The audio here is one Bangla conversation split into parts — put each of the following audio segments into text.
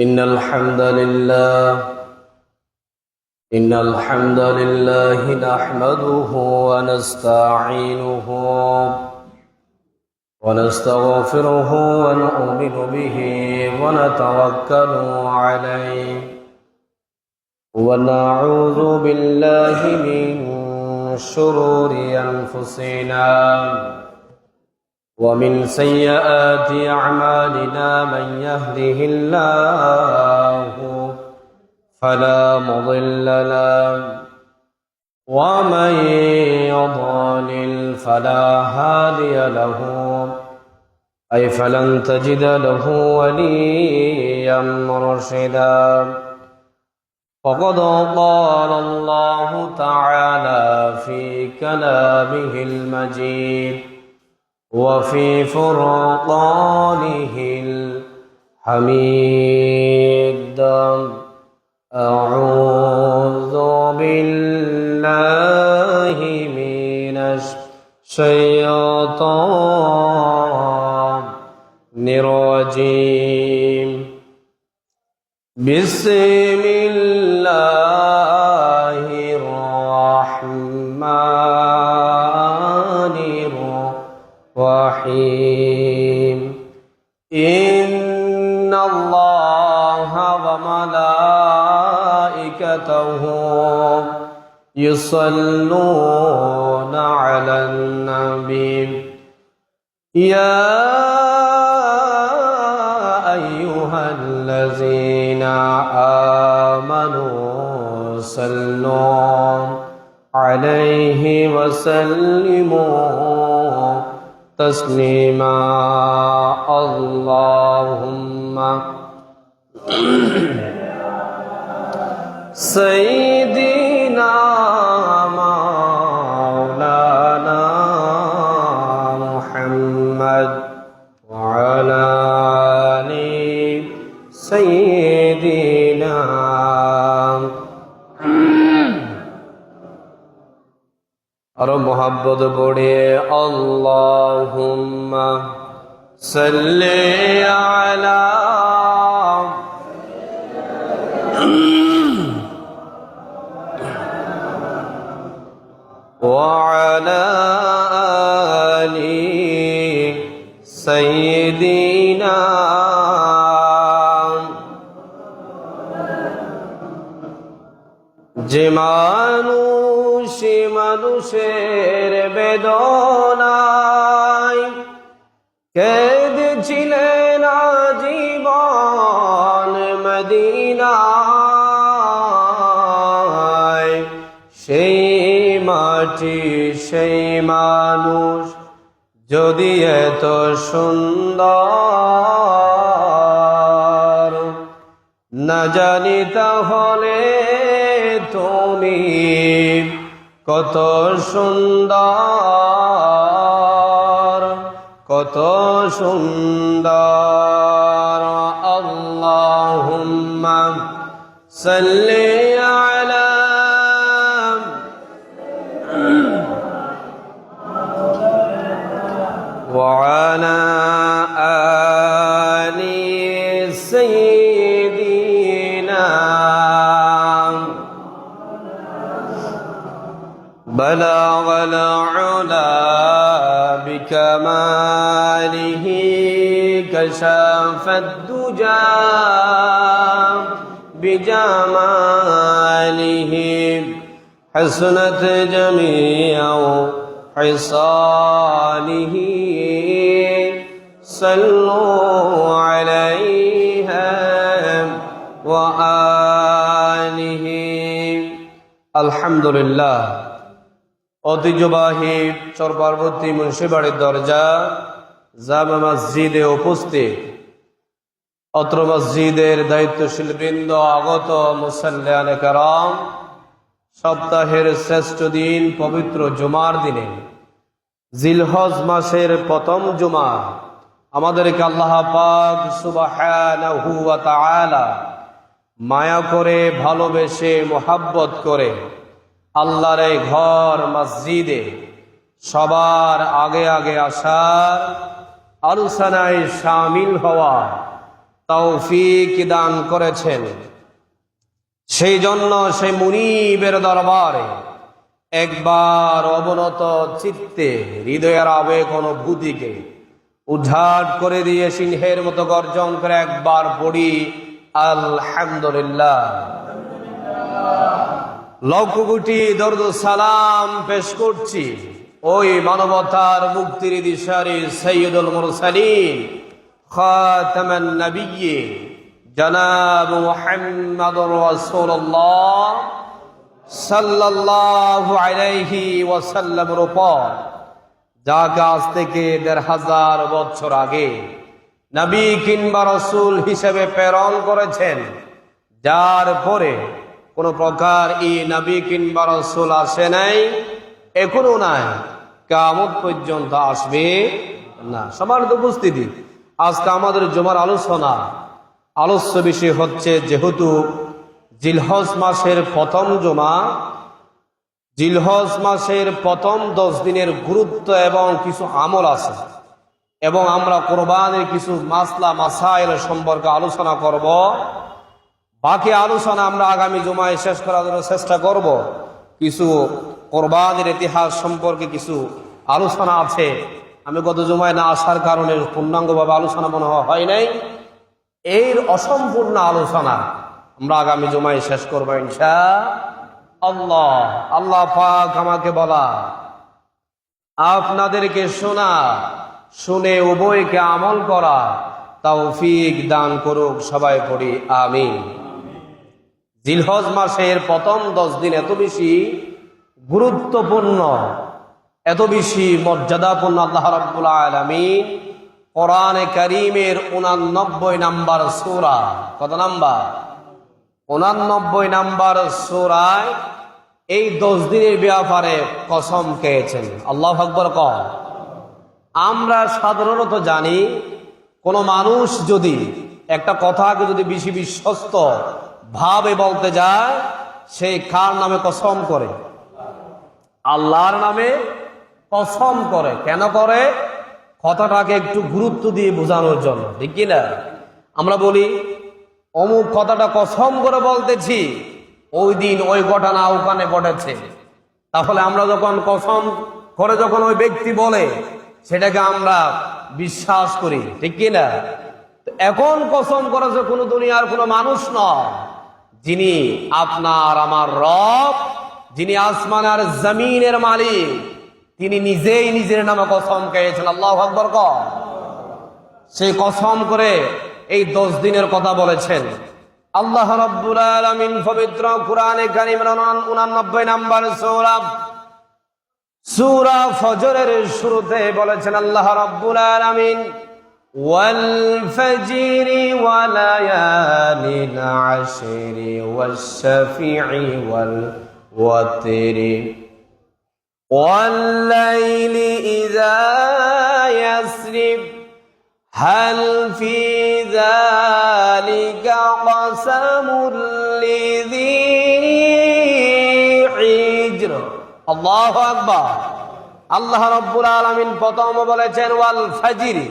إن الحمد لله نحمده ونستعينه ونستغفره ونؤمن به ونتوكل عليه ونعوذ بالله من شرور أنفسنا ومن سيئات أعمالنا من يهده الله فلا مضل له ومن يضلل فلا هادي له أي فلن تجد له وليا مرشدا فقد قال الله تعالى في كلامه المجيد وفي فرقانه الحميد أعوذ بالله من الشيطان الرجيم بسم الله الرحمن الرحيم إن الله وملائكته يصلون على النبي يا أيها الذين آمنوا صلوا عليه وسلموا تسليما اللهم سيدنا مولانا محمد وعلى آل سيدنا और मोहब्बत बढ़े अल्लाहुम्मा सल्ली अला वअला आलि सय्यिदिना যে মানুষের বেদনায় কেঁদেছিলেন আজীবন মদিনায় সেই মাটি সেই মানুষ যদি এত সুন্দর না জানি তাহলে তুমি কত সুন্দর কত সুন্দর আল্লাহুম্মা সাল্লি আলা ওয়া আলা আলি সাইয়্যিদিনা بلغ العلا بكماله كشف الدجى بجماله حسنت جميع خصاله صلوا عليها وآله الحمد لله ঐতিহ্যবাহী চরপার্বতী মুন্সিবাড়ির দরজা জামে মসজিদে উপস্থিত অত্র মসজিদের দায়িত্বশীল বৃন্দ আগত মুসাল্লিয়ানে কেরাম সপ্তাহের শ্রেষ্ঠ দিন পবিত্র জুমার দিনে জিলহজ মাসের প্রথম জুমা আমাদেরকে আল্লাহ পাক সুবহানাহু ওয়া তাআলা মায়া করে ভালোবেসে মোহাব্বত করে আল্লাহর এই ঘর মসজিদে সবার আগে আগে আসার আলোচনায় শামিল হওয়া তৌফিক দান করেছেন। সেই জন্য সেই মুনিবের দরবারে একবার অবনত চিত্তে হৃদয়ের আবেগ অনুভূতিকে উদ্ধার করে দিয়ে সিংহের মতো গর্জন করে একবার পড়ি আলহামদুলিল্লাহ। লক্ষ কোটি দরুদ সালাম পেশ করছি ওই মানবতার মুক্তির দিশারি সাইয়্যিদুল মুরসালিন খাতামান নবিয়্যিন জনাব মুহাম্মদুর রাসূলুল্লাহ সাল্লাল্লাহু আলাইহি ওয়াসাল্লামের উপর, যাকে আজ থেকে ১৫০০ বছর আগে নবী কিংবা রাসূল হিসেবে প্রেরণ করেছেন, যার পরে কোন প্রকার এই নবী কিংবা রাসূল আসে নাই, এখনো নাই, কিয়ামত পর্যন্ত আসবে না। সম্মানিত উপস্থিতি, আজকে আমাদের জুমার আলোচ্য বিষয় হচ্ছে, যেহেতু জিলহজ মাসের প্রথম জুমা, জিলহজ মাসের প্রথম 10 দিনের গুরুত্ব এবং কিছু আমল আছে, এবং আমরা কোরবানির কিছু মাসলা মাসাইল সম্পর্কে আলোচনা করব। বাকি আলোচনা আমরা আগামী জুমায় শেষ করার জন্য চেষ্টা করব। কিছু কোরবানির ইতিহাস সম্পর্কে কিছু আলোচনা আছে, আমি গত জুমায় না আসার কারণে পূর্ণাঙ্গভাবে আলোচনা মনে হয় নাই। এর অসম্পূর্ণ আলোচনা আমরা আগামী জুমায় শেষ করবো ইনশাআল্লাহ। আল্লাহ পাক আমাকে বলা, আপনাদেরকে শোনা, শুনে উভয়কে আমল করা তৌফিক দান করুক। সবাই পড়ি আমিন। জিলহজ মাসের প্রথম 10 দিন এত বেশি গুরুত্বপূর্ণ, এত বেশি মর্যাদাপূর্ণ, আল্লাহ রাব্বুল আলামিন কোরআনে কারীমের 89 নাম্বার সূরা, কত নাম্বার? 89 নাম্বার সূরায় এই 10 দিনের ব্যাপারে কসম খেয়েছেন। আল্লাহু আকবার। আমরা সাধারণত জানি, কোন মানুষ যদি একটা কথাকে যদি বেশি বিশ্বস্ত ভাবে বলতে যায়, সে কার নামে কসম করে? আল্লাহর নামে কসম করে। কেন করে? কথাটাকে একটু গুরুত্ব দিয়ে বোঝানোর জন্য, ঠিক কিনা? আমরা বলি অমুক কথাটা কসম করে বলতেছি, ওই দিন ওই ঘটনা ওখানে ঘটেছে। তাহলে আমরা যখন কসম করে যখন ওই ব্যক্তি বলে, সেটাকে আমরা বিশ্বাস করি, ঠিক কিনা? এখন কসম করেছে কোনো দুনিয়ার কোনো মানুষ নয়, যিনি আপনার আমার রব, যিনি আসমান আর জমিনের মালিক, তিনি নিজেই নিজের নামে কসম খেয়েছেন। আল্লাহু আকবার। সেই কসম করে এই 10 দিনের কথা বলেছেন আল্লাহ রাব্বুল আলামিন পবিত্র কোরআনে কারীমের 89 নাম্বার সূরা ফজরের শুরুতে বলেছেন আল্লাহ রাব্বুল আলামিন, ওয়াল ফাজরি ওয়া লায়ালিন আশরি ওয়াশ শাফিঈ ওয়াল ওয়াতরি ওয়াল লাইলি ইযা ইয়াসরিব হাল ফি যালিকা কসামুল লিযি হিজর। আল্লাহু আকবার। আল্লাহ রাব্বুল আলামিন প্রথম বলেছেন ওয়াল ফাজরি।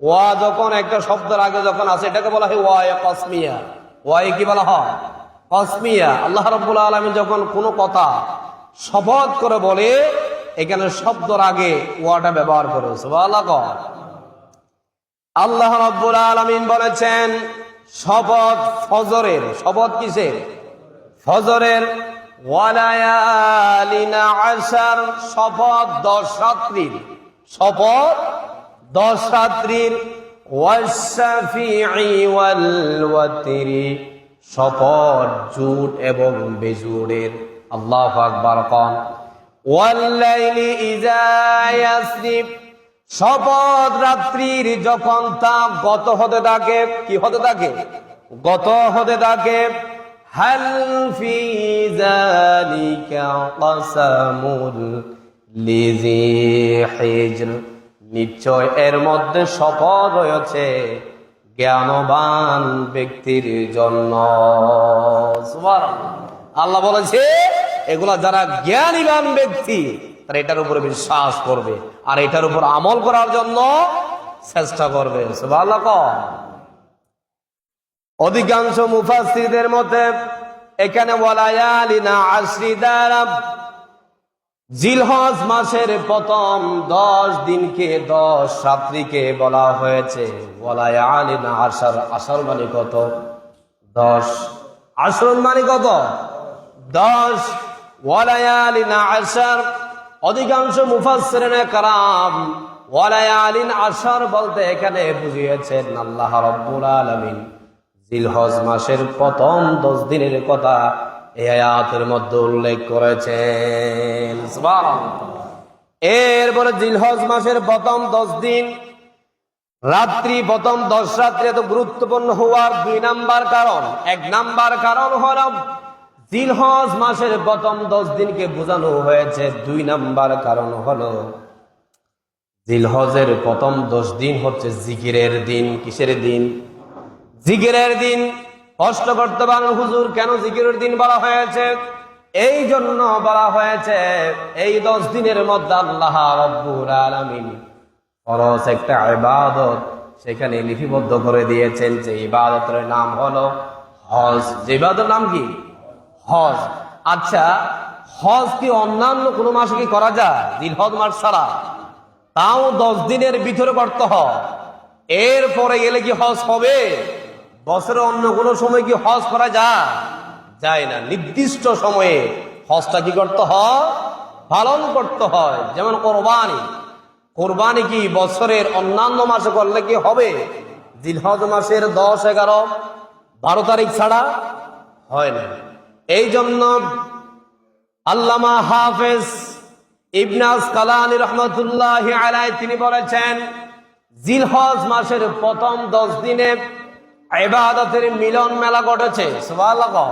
ওয়া যখন একটা শব্দের আগে যখন আছে, এটাকে বলা হয় ওয়া কসমিয়া। ওয়া কি বলা হয়? কসমিয়া। আল্লাহ রাব্বুল আলামিন যখন কোনো কথা শপথ করে বলে, এখানে শব্দের আগে ওয়াটা ব্যবহার করে। সুবহানাল্লাহ। আল্লাহ রাব্বুল আলামিন বলেছেন শপথ ফজরের। শপথ কিসের? ফজরের। ওয়ালায়ালিন আশর, শপথ 10 রাত্রির। শপথ 10 রাত্রির। ওয়াশ-শাফিঈ ওয়াল ওয়াতরি, শপথ জুট এবং বেজুড়ের। আল্লাহু আকবার। কোন ওয়াল লাইলি ইযা ইয়াসরিব, শপথ রাত্রির যখন তা গত হতে থাকে। কি হতে থাকে? গত হতে থাকে। হাল ফি যালিকা কসামুল লিযি হিজর, নিশ্চয় এর মধ্যে শপথ রয়েছে জ্ঞানবান ব্যক্তির জন্য। সুবহানাল্লাহ। আল্লাহ বলেছে এগুলা যারা জ্ঞানীবান ব্যক্তি, তারা এটার উপরে বিশ্বাস করবে আর এটার উপর আমল করার জন্য চেষ্টা করবে। সুবহানাল্লাহ। অধিকাংশ মুফাসসিরদের মতে এখানে ওয়ালায়ালিনা আশরি দ্বারা জিলহজ মাসের প্রথম 10 দিনকে 10 রাত্রিকে বলা হয়েছে ওয়ালায়ালিনা আশর। আশর মানে কত? 10। আশর মানে কত? 10। ওয়ালায়ালিনা আশর। অধিকাংশ মুফাসসিরিনে কেরাম ওয়ালায়ালিন আশর বলতে এখানে বুঝিয়েছেন আল্লাহ রাব্বুল আলামিন জিলহজ মাসের প্রথম 10 দিনের কথা এই আয়াতের মধ্যে উল্লেখ করেছেন। সুবহানাল্লাহ। এরপরে জিলহজ মাসের প্রথম 10 দিন রাত্রি, প্রথম 10 রাত্রি এত গুরুত্বপূর্ণ হওয়ার 2 নাম্বার কারণ। 1 নাম্বার কারণ হলো জিলহজ মাসের প্রথম 10 দিনকে বোঝানো হয়েছে। 2 নাম্বার কারণ হলো জিলহজের প্রথম 10 দিন হচ্ছে জিকিরের দিন। কিসের দিন? জিকিরের দিন। কষ্ট করতে পারেন হুজুর কেন জিকিরের দিন বলা হয়েছে? এই জন্য বলা হয়েছে এই 10 দিনের মধ্যে আল্লাহ রাব্বুল আলামিন ফরজ একটা ইবাদত সেখানে লিপিবদ্ধ করে দিয়েছেন, যে ইবাদতের নাম হলো হজ। যে ইবাদতের নাম কি? হজ। আচ্ছা, হজ কি অন্যান্য কোনো মাসে কি করা যায়? জিলহজ মাস ছাড়া? তাও 10 দিনের ভিতরে করতে হয়। এরপরে গেলে কি হজ হবে? বছরে অন্য কোনো সময় কি হজ করা যায় না। নির্দিষ্ট সময়ে হজটা কি করতে হয়? পালন করতে হয়। যেমন কোরবানি। কোরবানি কি বছরের অন্যান্য মাসে করলে কি হবে? জিলহজ মাসের 10, 11, 12 তারিখ ছাড়া হয় না। এই জন্য আল্লামা হাফেজ ইবনে আসকালানী রাহমাতুল্লাহি আলাইহি তিনি বলেছেন জিলহজ মাসের প্রথম 10 দিনে ইবাদতের মিলন মেলা ঘটেছে। সুবহানাল্লাহ।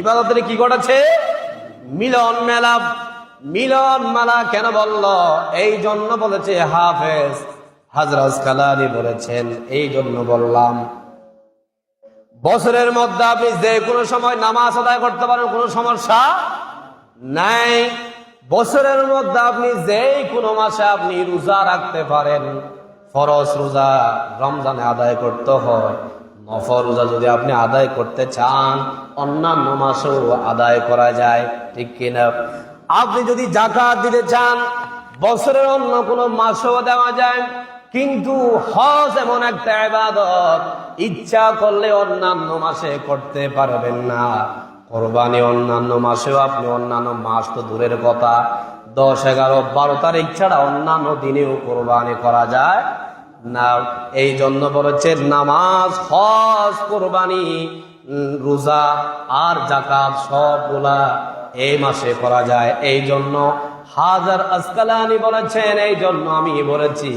ইবাদতের কি ঘটেছে? মিলন মেলা। মিলন মেলা কেন বলল? এই জন্য বলেছে হাফেজ হযরত আসকালানী বলেছেন, এই জন্য বললাম বছরের মধ্যে আপনি যে কোনো সময় নামাজ আদায় করতে পারেন, কোনো সমস্যা নাই। বছরের মধ্যে আপনি যে কোনো মাসে আপনি রোজা রাখতে পারেন। ফরজ রোজা রমজানে আদায় করতে হয়, নফল রোজা যদি আপনি আদায় করতে চান অন্যান্য মাসেও আদায় করা যায়, ঠিক কিনা? আপনি যদি যাকাত দিতে চান বছরের অন্য কোনো মাসেও দেওয়া যায়, কিন্তু হজ এমন একটা ইবাদত ইচ্ছা করলে অন্যান্য মাসে করতে পারবেন না। কোরবানি অন্যান্য মাসেও আপনি, অন্যান্য মাস তো দূরের কথা, 10, 11, 12 তারিখ ছাড়া অন্যান্য দিনেও কোরবানি করা যায় না। এই জন্য বলেছে নামাজ, হজ, কোরবানি, রোজা আর যাকাত সবগুলা এই মাসে করা যায়। এই জন্য হাজার আসকালানী বলেছেন, এই জন্য আমি বলেছি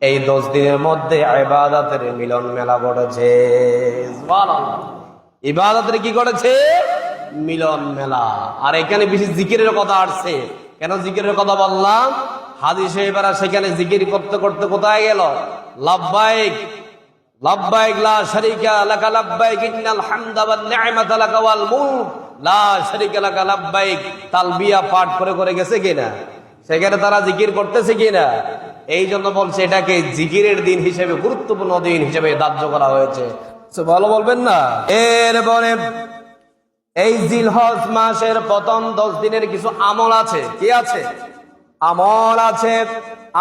এই 10 দিনের মধ্যে ইবাদতের মিলন মেলা ঘটেছে। সুবহানাল্লাহ। ইবাদতের কি ঘটেছে? মিলন মেলা। আর এখানে বেশি জিকিরের কথা আসছে। কেন জিকিরের কথা বললাম? হাদিসে এবার সেখানে জিকির করতে করতে কোথায় গেল? লাব্বাইক লাব্বাইক লা শারীকা লাকা লাব্বাইক ইন্নাল হামদা ওয়ান নি'মাতা লাকা ওয়াল মুলক লা শারীকা লাকা লাব্বাইক তালবিয়া পাঠ করে করে গেছে কিনা? সেখানে তারা জিকির করতেছে কিনা? এই জন্য বলছে এটাকে জিকিরের দিন হিসেবে, গুরুত্বপূর্ণ দিন হিসেবে ধার্য করা হয়েছে। ভালো বলবেন না? এরপরে এই জিলহজ মাসের প্রথম 10 দিনের কিছু আমল আছে। কি আছে? আমল আছে।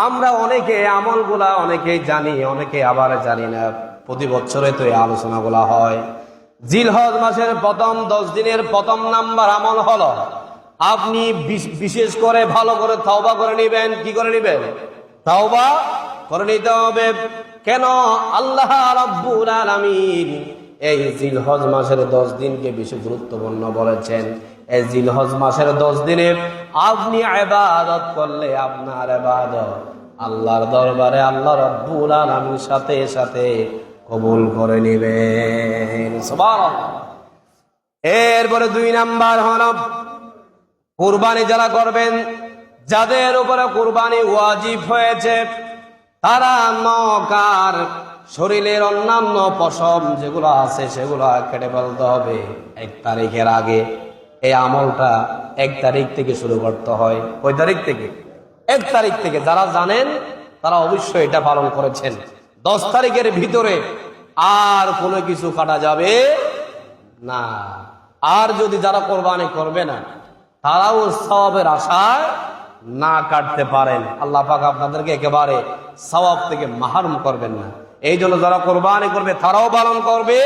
আমরা অনেকে আমলগুলা অনেকে জানি, অনেকে আবার জানি না। প্রতি বছরে তো এই আলোচনাগুলা হয়। জিলহজ মাসের প্রথম 10 দিনের প্রথম নাম্বার আমল হলো আপনি বিশেষ করে ভালো করে তওবা করে নেবেন। কি করে নেবেন? তওবা করে নিতে হবে। কেন? আল্লাহ রাব্বুল আলামিন এই জিলহজ মাসের 10 দিনকে বেশি গুরুত্বপূর্ণ বলেছেন। এই জিলহজ মাসের 10 দিনে আপনি ইবাদত করলে আপনার ইবাদত আল্লাহর দরবারে আল্লাহ রাব্বুল আলামিনের সাথে সাথে কবুল করে নেবেন। সুবহানাল্লাহ। এরপরে 2 নাম্বার হলো কুরবানি যারা করবেন, যাদের উপরে কুরবানি ওয়াজিব হয়েছে, তারা নকার শরীরের অন্যান্য পশম যেগুলো আছে সেগুলো কেটে ফেলতে হবে 1 তারিখের আগে। এই আমলটা 1 তারিখ থেকে শুরু করতে হয়। কয় তারিখ থেকে? 1 তারিখ থেকে। যারা জানেন তারা অবশ্যই এটা পালন করেছেন। 10 তারিখের ভিতরে আর কোনো কিছু কাটা যাবে না। আর যদি যারা কোরবানি করবে না তারাও সওয়াবের আশায় না কাটতে পারেন, আল্লাহ পাক আপনাদেরকে একেবারে সওয়াব থেকে মাহরুম করবেন না। এই জন্য যারা কোরবানি করবে তারাও পালন করবে,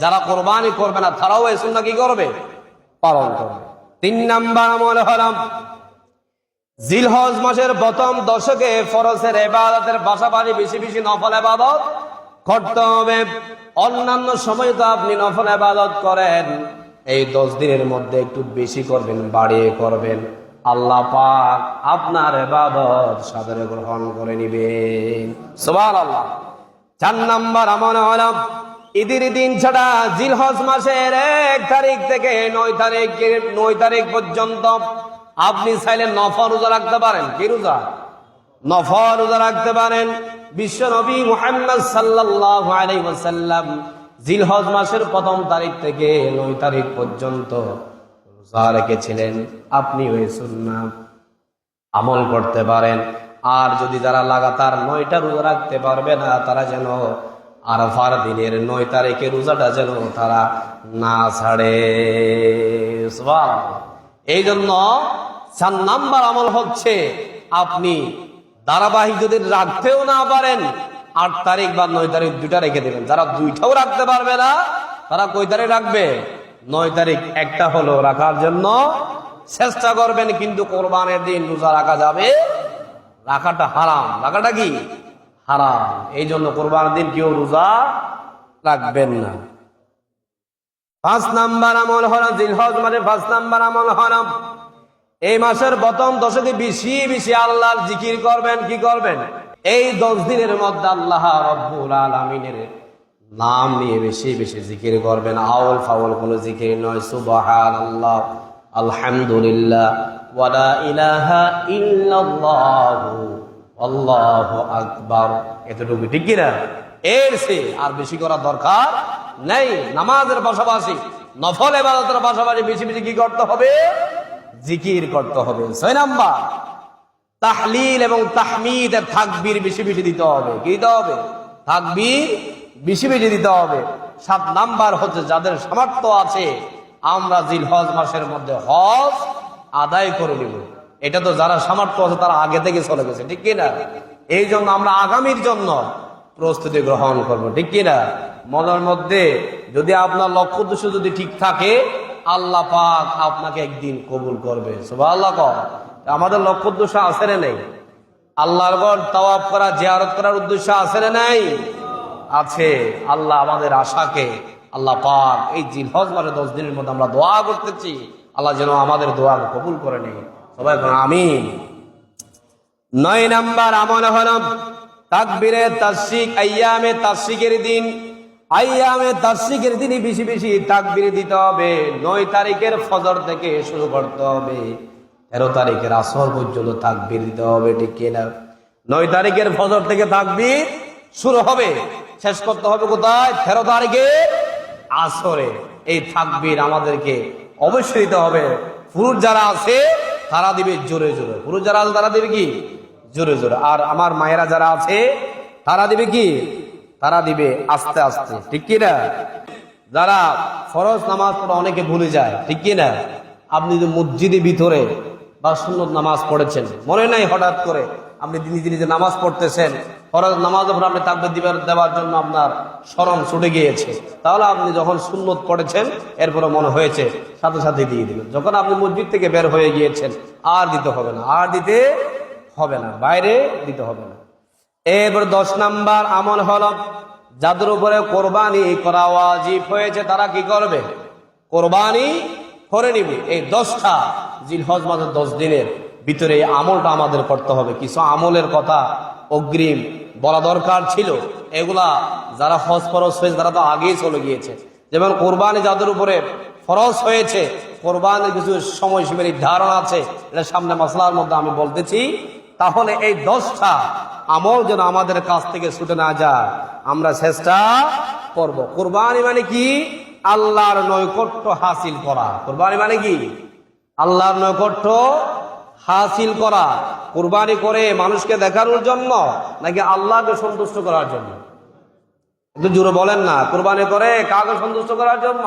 যারা কোরবানি করবে না তারাও এই সুন্নাহ কি করবে? পালন করবে। 3 নাম্বার আমল হলো জিলহজ মাসের প্রথম দশকে ফরজের ইবাদতের পাশাপাশি বেশি বেশি নফল ইবাদত করতে হবে। অন্যান্য সময় তো আপনি নফল ইবাদত করেন, এই 10 দিনের মধ্যে একটু বেশি করবেন, বাড়িয়ে করবেন, আল্লাহ পাক আপনার ইবাদত সাদরে গ্রহণ করে নেবেন। সুবহানাল্লাহ। 4 নাম্বার আমল হলো ঈদের দিন ছাড়া জিলহজ মাসের 1 তারিখ থেকে 9 তারিখ পর্যন্ত আপনি চাইলে নফল রোজা রাখতে পারেন। কি রোজা? নফল রোজা রাখতে পারেন। বিশ্ব নবী মুহাম্মদ সাল্লাল্লাহু আলাইহি ওয়াসাল্লাম জিলহজ মাসের 1 তারিখ থেকে 9 তারিখ পর্যন্ত রোজা রেখেছিলেন। আপনি ওই সুন্নাহ আমল করতে পারেন। আর যদি যারা লাগাতার 9টা রোজা রাখতে পারবে না তারা যেন আরাফার দিনের 9 তারিখের রোজাটা যেন তারা না ছাড়ে। সুবহানাল্লাহ। এই জন্য 4 নাম্বার আমল হচ্ছে আপনি ধারাবাহিক যদি রাখতেও না পারেন 8 তারিখ বা 9 তারিখ 2টা রেখে দেবেন। যারা 2টাও রাখতে পারবে না তারা কয় তারিখ রাখবে? 9 তারিখ একটা হলো রাখার জন্য চেষ্টা করবেন। কিন্তু কোরবানের দিন রোজা রাখা যাবে, রাখাটা হারাম। রাখাটা কি? হারাম। এই জন্য কোরবানের দিন কেউ রোজা রাখবেন না। 5 নাম্বার আমল হলো জিলহজ মাসের 5 নাম্বার আমল হলো এই মাসের প্রথম দশকে বেশি বেশি আল্লাহর জিকির করবেন। কি করবেন? এই 10 দিনের মধ্যে আল্লাহ রাব্বুল আলামিনের নাম নিয়ে বেশি বেশি জিকির করবেন। আউল ফাউল কোনো জিকির নয়। সুবহানাল্লাহ, আলহামদুলিল্লাহ, ওয়া লা ইলাহা ইল্লাল্লাহ, আল্লাহু আকবার, এতটুকু। ঠিক কি না? এর চেয়ে আর বেশি করার দরকার নেই। নামাজের পাশাপাশি নফল ইবাদতের পাশাপাশি বেশি বেশি কি করতে হবে? জিকির করতে হবে। 6 নাম্বার তাহলিল এবং তাহমিদের তাকবীর বেশি বেশি দিতে হবে। কি দিতে হবে? তাকবীর বেশি বেশি দিতে হবে। 7 নাম্বার হচ্ছে যাদের সামর্থ্য আছে আমরা জিলহজ মাসের মধ্যে হজ আদায় করে নিব। এটা তো যারা সামর্থ্য আছে তারা আগে থেকে চলে গেছে। ঠিক কি না? এই জন্য আমরা আগামীর জন্য প্রস্তুতি গ্রহণ করব। ঠিক কি না? মনের মধ্যে যদি আপনার লক্ষ্য উদ্দেশ্য যদি ঠিক থাকে আল্লাহ পাক আপনাকে একদিন কবুল করবে। সুবহানাল্লাহ। আমাদের লক্ষ্য উদ্দেশ্য আছে না নেই? আল্লাহর ঘর তাওয়াফ করা, জিয়ারত করার উদ্দেশ্য আছে না নাই? আছে। আল্লাহ আমাদের আশাকে আল্লাহ পাক এই জিলহজ মাসের 10 দিনের মধ্যে আমরা দোয়া করতেছি, আল্লাহ যেন আমাদের দোয়া কবুল করে নেয়। সবাই আমিন। 9 নাম্বার আমল হলো তাকবীরে তাশরিক। আইয়ামে তাশরিকের দিন, আইয়ামে তাশরিকের দিনই বেশি বেশি তাকবীর দিতে হবে। 9 তারিখের ফজর থেকে শুরু করতে হবে, 13 তারিখের আসর পর্যন্ত তাকবীর দিতে হবে। ঠিক কিনা? 9 তারিখের ফজর থেকে তাকবীর শুরু হবে, শেষ করতে হবে কোথায়? 13 তারিখের আসরে। এই তাকবীর আমাদেরকে অবশ্যই দিতে হবে। পুরুষ যারা আছে তারা দিবে জোরে জোরে। পুরুষ যারা আছে তারা দিবে কি? জোরে জোরে। আর আমার মায়েরা যারা আছে তারা দিবে কি? তারা দিবে আস্তে আস্তে। ঠিক কি না? যারা ফরজ নামাজ পড়া অনেকে ভুলে যায়। ঠিক কি না? আপনি যদি মসজিদের ভিতরে বা সুন্নত নামাজ পড়েছেন, মনে নাই হঠাৎ করে আপনি দিনে দিনে যে নামাজ পড়তেছেন, ফরজ নামাজের উপর আপনি তাকবীর দেওয়ার জন্য আপনার স্মরণ ছুটে গিয়েছে, তাহলে আপনি যখন সুন্নত পড়েছেন এরপরে মনে হয়েছে সাথে সাথে দিয়ে দিবেন। যখন আপনি মসজিদ থেকে বের হয়ে গিয়েছেন আর দিতে হবে না, আর দিতে হবে না, বাইরে দিতে হবে না। এরপর 10 নাম্বার আমল হলো যাদের উপরে কোরবানি করা ওয়াজিব হয়েছে তারা কি করবে? কোরবানি করে নিবে। এই 10টা জিলহজ মাসের 10 দিনের ভিতরে এই আমলটা আমাদের করতে হবে। কিছু আমলের কথা অগ্রিম বলা দরকার ছিল, এগুলা যারা হজ ফরজ হয়েছে তারা তো আগেই চলে গিয়েছে। যেমন কোরবানি যাদের উপরে ফরজ হয়েছে, কোরবানির কিছু সময়সীমা নির্ধারণ আছে, এটা সামনে মাসলার মধ্যে আমি বলতেছি। তাহলে এই 10টা আমল যেন আমাদের কাছ থেকে ছুটে না যায়, আমরা চেষ্টা করব। কোরবানি মানে কি? আল্লাহর নৈকট্য হাসিল করা। কোরবানি মানে কি? আল্লাহর নৈকট্য হাসিল করা। কোরবানি করে মানুষকে দেখানোর জন্য নাকি আল্লাহকে সন্তুষ্ট করার জন্য? একটু জোরে বলেন না, কোরবানি করে কাকে সন্তুষ্ট করার জন্য?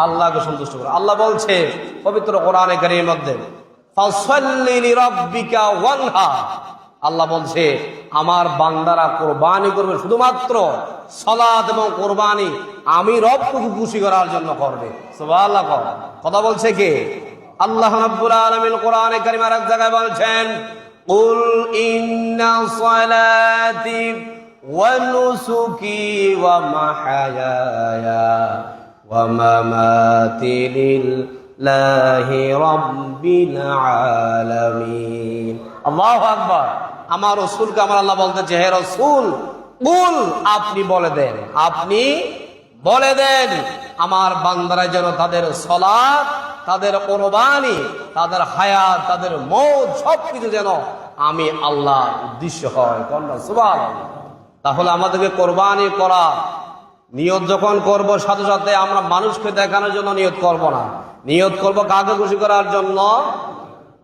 আল্লাহকে সন্তুষ্ট করে। আল্লাহ বলছে পবিত্র কোরআনে কারীমের মধ্যে, ফাসাল্লি লিরাব্বিকা ওয়ানহার। আল্লাহ বলছে আমার বান্দারা কোরবানি করবে শুধুমাত্র সালাত এবং কোরবানি আমি রবকে খুশি করার জন্য করবে। সুবহানাল্লাহ। কথা বলছে কে? আল্লাহ রাব্বুল আলামিন কোরআনে কারীমের এক জায়গায় বলছেন, কুল ইন্না সালাতি ওয়া নুসুকি ওয়া মাহয়ায়া ওয়া মামাতি লিল্লাহি রাব্বিল আলামিন। আল্লাহু আকবার। আমার রাসূলকে আমার আল্লাহ বলতেছে, হে রাসূল কুল, আপনি বলে দেন, আপনি বলে দেন আমার বান্দারা যেন তাদের সালাত, তাদের কোরবানি, তাদের হায়াত, তাদের মওত সবকিছু যেন আমি আল্লাহর উদ্দেশ্য হয়। সুবহানাল্লাহ। তাহলে আমাদেরকে কোরবানি করা নিয়ত যখন করব, সাথে সাথে আমরা মানুষকে দেখানোর জন্য নিয়ত করব না, নিয়ত করব কাকে খুশি করার জন্য?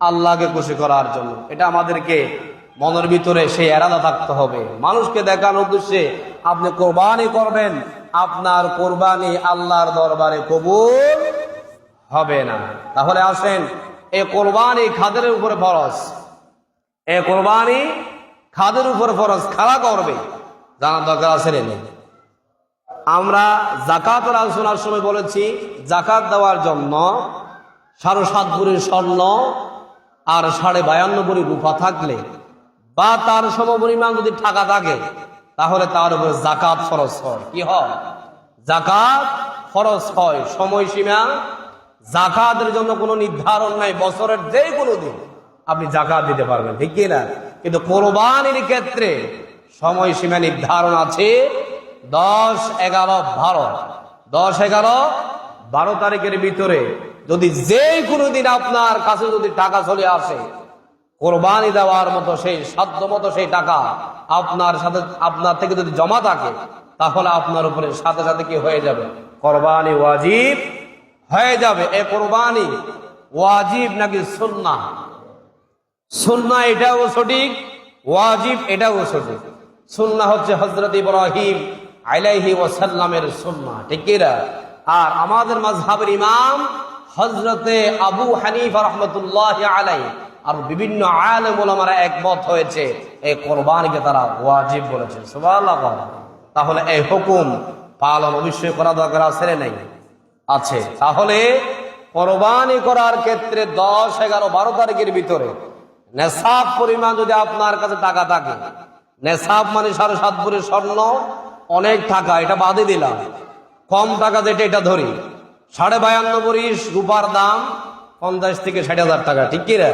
আল্লাহকে খুশি করার জন্য। এটা আমাদেরকে মনের ভিতরে সেই এরাদা থাকতে হবে। মানুষকে দেখানোর উদ্দেশ্যে আপনি কোরবানি করবেন, আপনার কোরবানি আল্লাহর দরবারে কবুল হবে না। তাহলে আসেন, এই কোরবানি খাদের উপরে ফরজ, এই কোরবানি খাদের উপরে ফরজ, খাড়া করবে জানার দরকার আছে না? আমরা যাকাতের আলোচনার সময় বলেছি, যাকাত দেওয়ার জন্য 7.5 ভরি স্বর্ণ আর 52.5 ভরি রূপা থাকলে বা তার সমপরিমাণ যদি টাকা থাকে, তাহলে তার উপরে যাকাত ফরজ হয়। কি হয়? যাকাত ফরজ হয়। সময়সীমা যাকাতের জন্য কোনো নির্ধারণ নাই, বছরের যে কোনো দিন আপনি যাকাত দিতে পারবেন, ঠিক কি না? কিন্তু কোরবানির ক্ষেত্রে সময়সীমা নির্ধারণ আছে 10, 11, 12। 10, 11, 12 তারিখের ভিতরে যদি যে কোনো দিন আপনার কাছে যদি টাকা চলে আসে, কোরবানি দেওয়ার মতো সেই সাধ্য মতো সেই টাকা আপনার থেকে যদি জমা থাকে, তাহলে আপনার উপরে সাথে সাথে কি হয়ে যাবে? কোরবানি ওয়াজিব হয়ে যাবে। এ কোরবানি ওয়াজিব নাকি সুন্নাহ? সুন্নাহ এটাও সঠিক, ওয়াজিব এটাও সঠিক। সুন্নাহ হচ্ছে হযরত ইব্রাহিম আলাইহি ওয়াসাল্লামের সুন্নাহ, ঠিক কি না? আর আমাদের মাযহাবের ইমাম হযরতে আবু হানিফা রাহমাতুল্লাহি আলাইহি আর বিভিন্ন আলেম ওলামারা একমত হয়েছে, এই কোরবানিকে তারা ওয়াজিব বলেছে। সুবহানাল্লাহ। তাহলে এই হুকুম পালন অবশ্যই করা দরকার আছে না? নাই? আছে। তাহলে কোরবানি করার ক্ষেত্রে 10, 11, 12 তারিখের ভিতরে নেশাব পরিমাণ যদি আপনার কাছে টাকা থাকে, নেশাব মানে 7.5 ভরি স্বর্ণ, অনেক টাকা, এটা বাদে দিলাম, কম টাকা যেটা এটা ধরি, 52.5 ভরি রূপার দাম 50 থেকে 60,000 টাকা, ঠিক কি রে?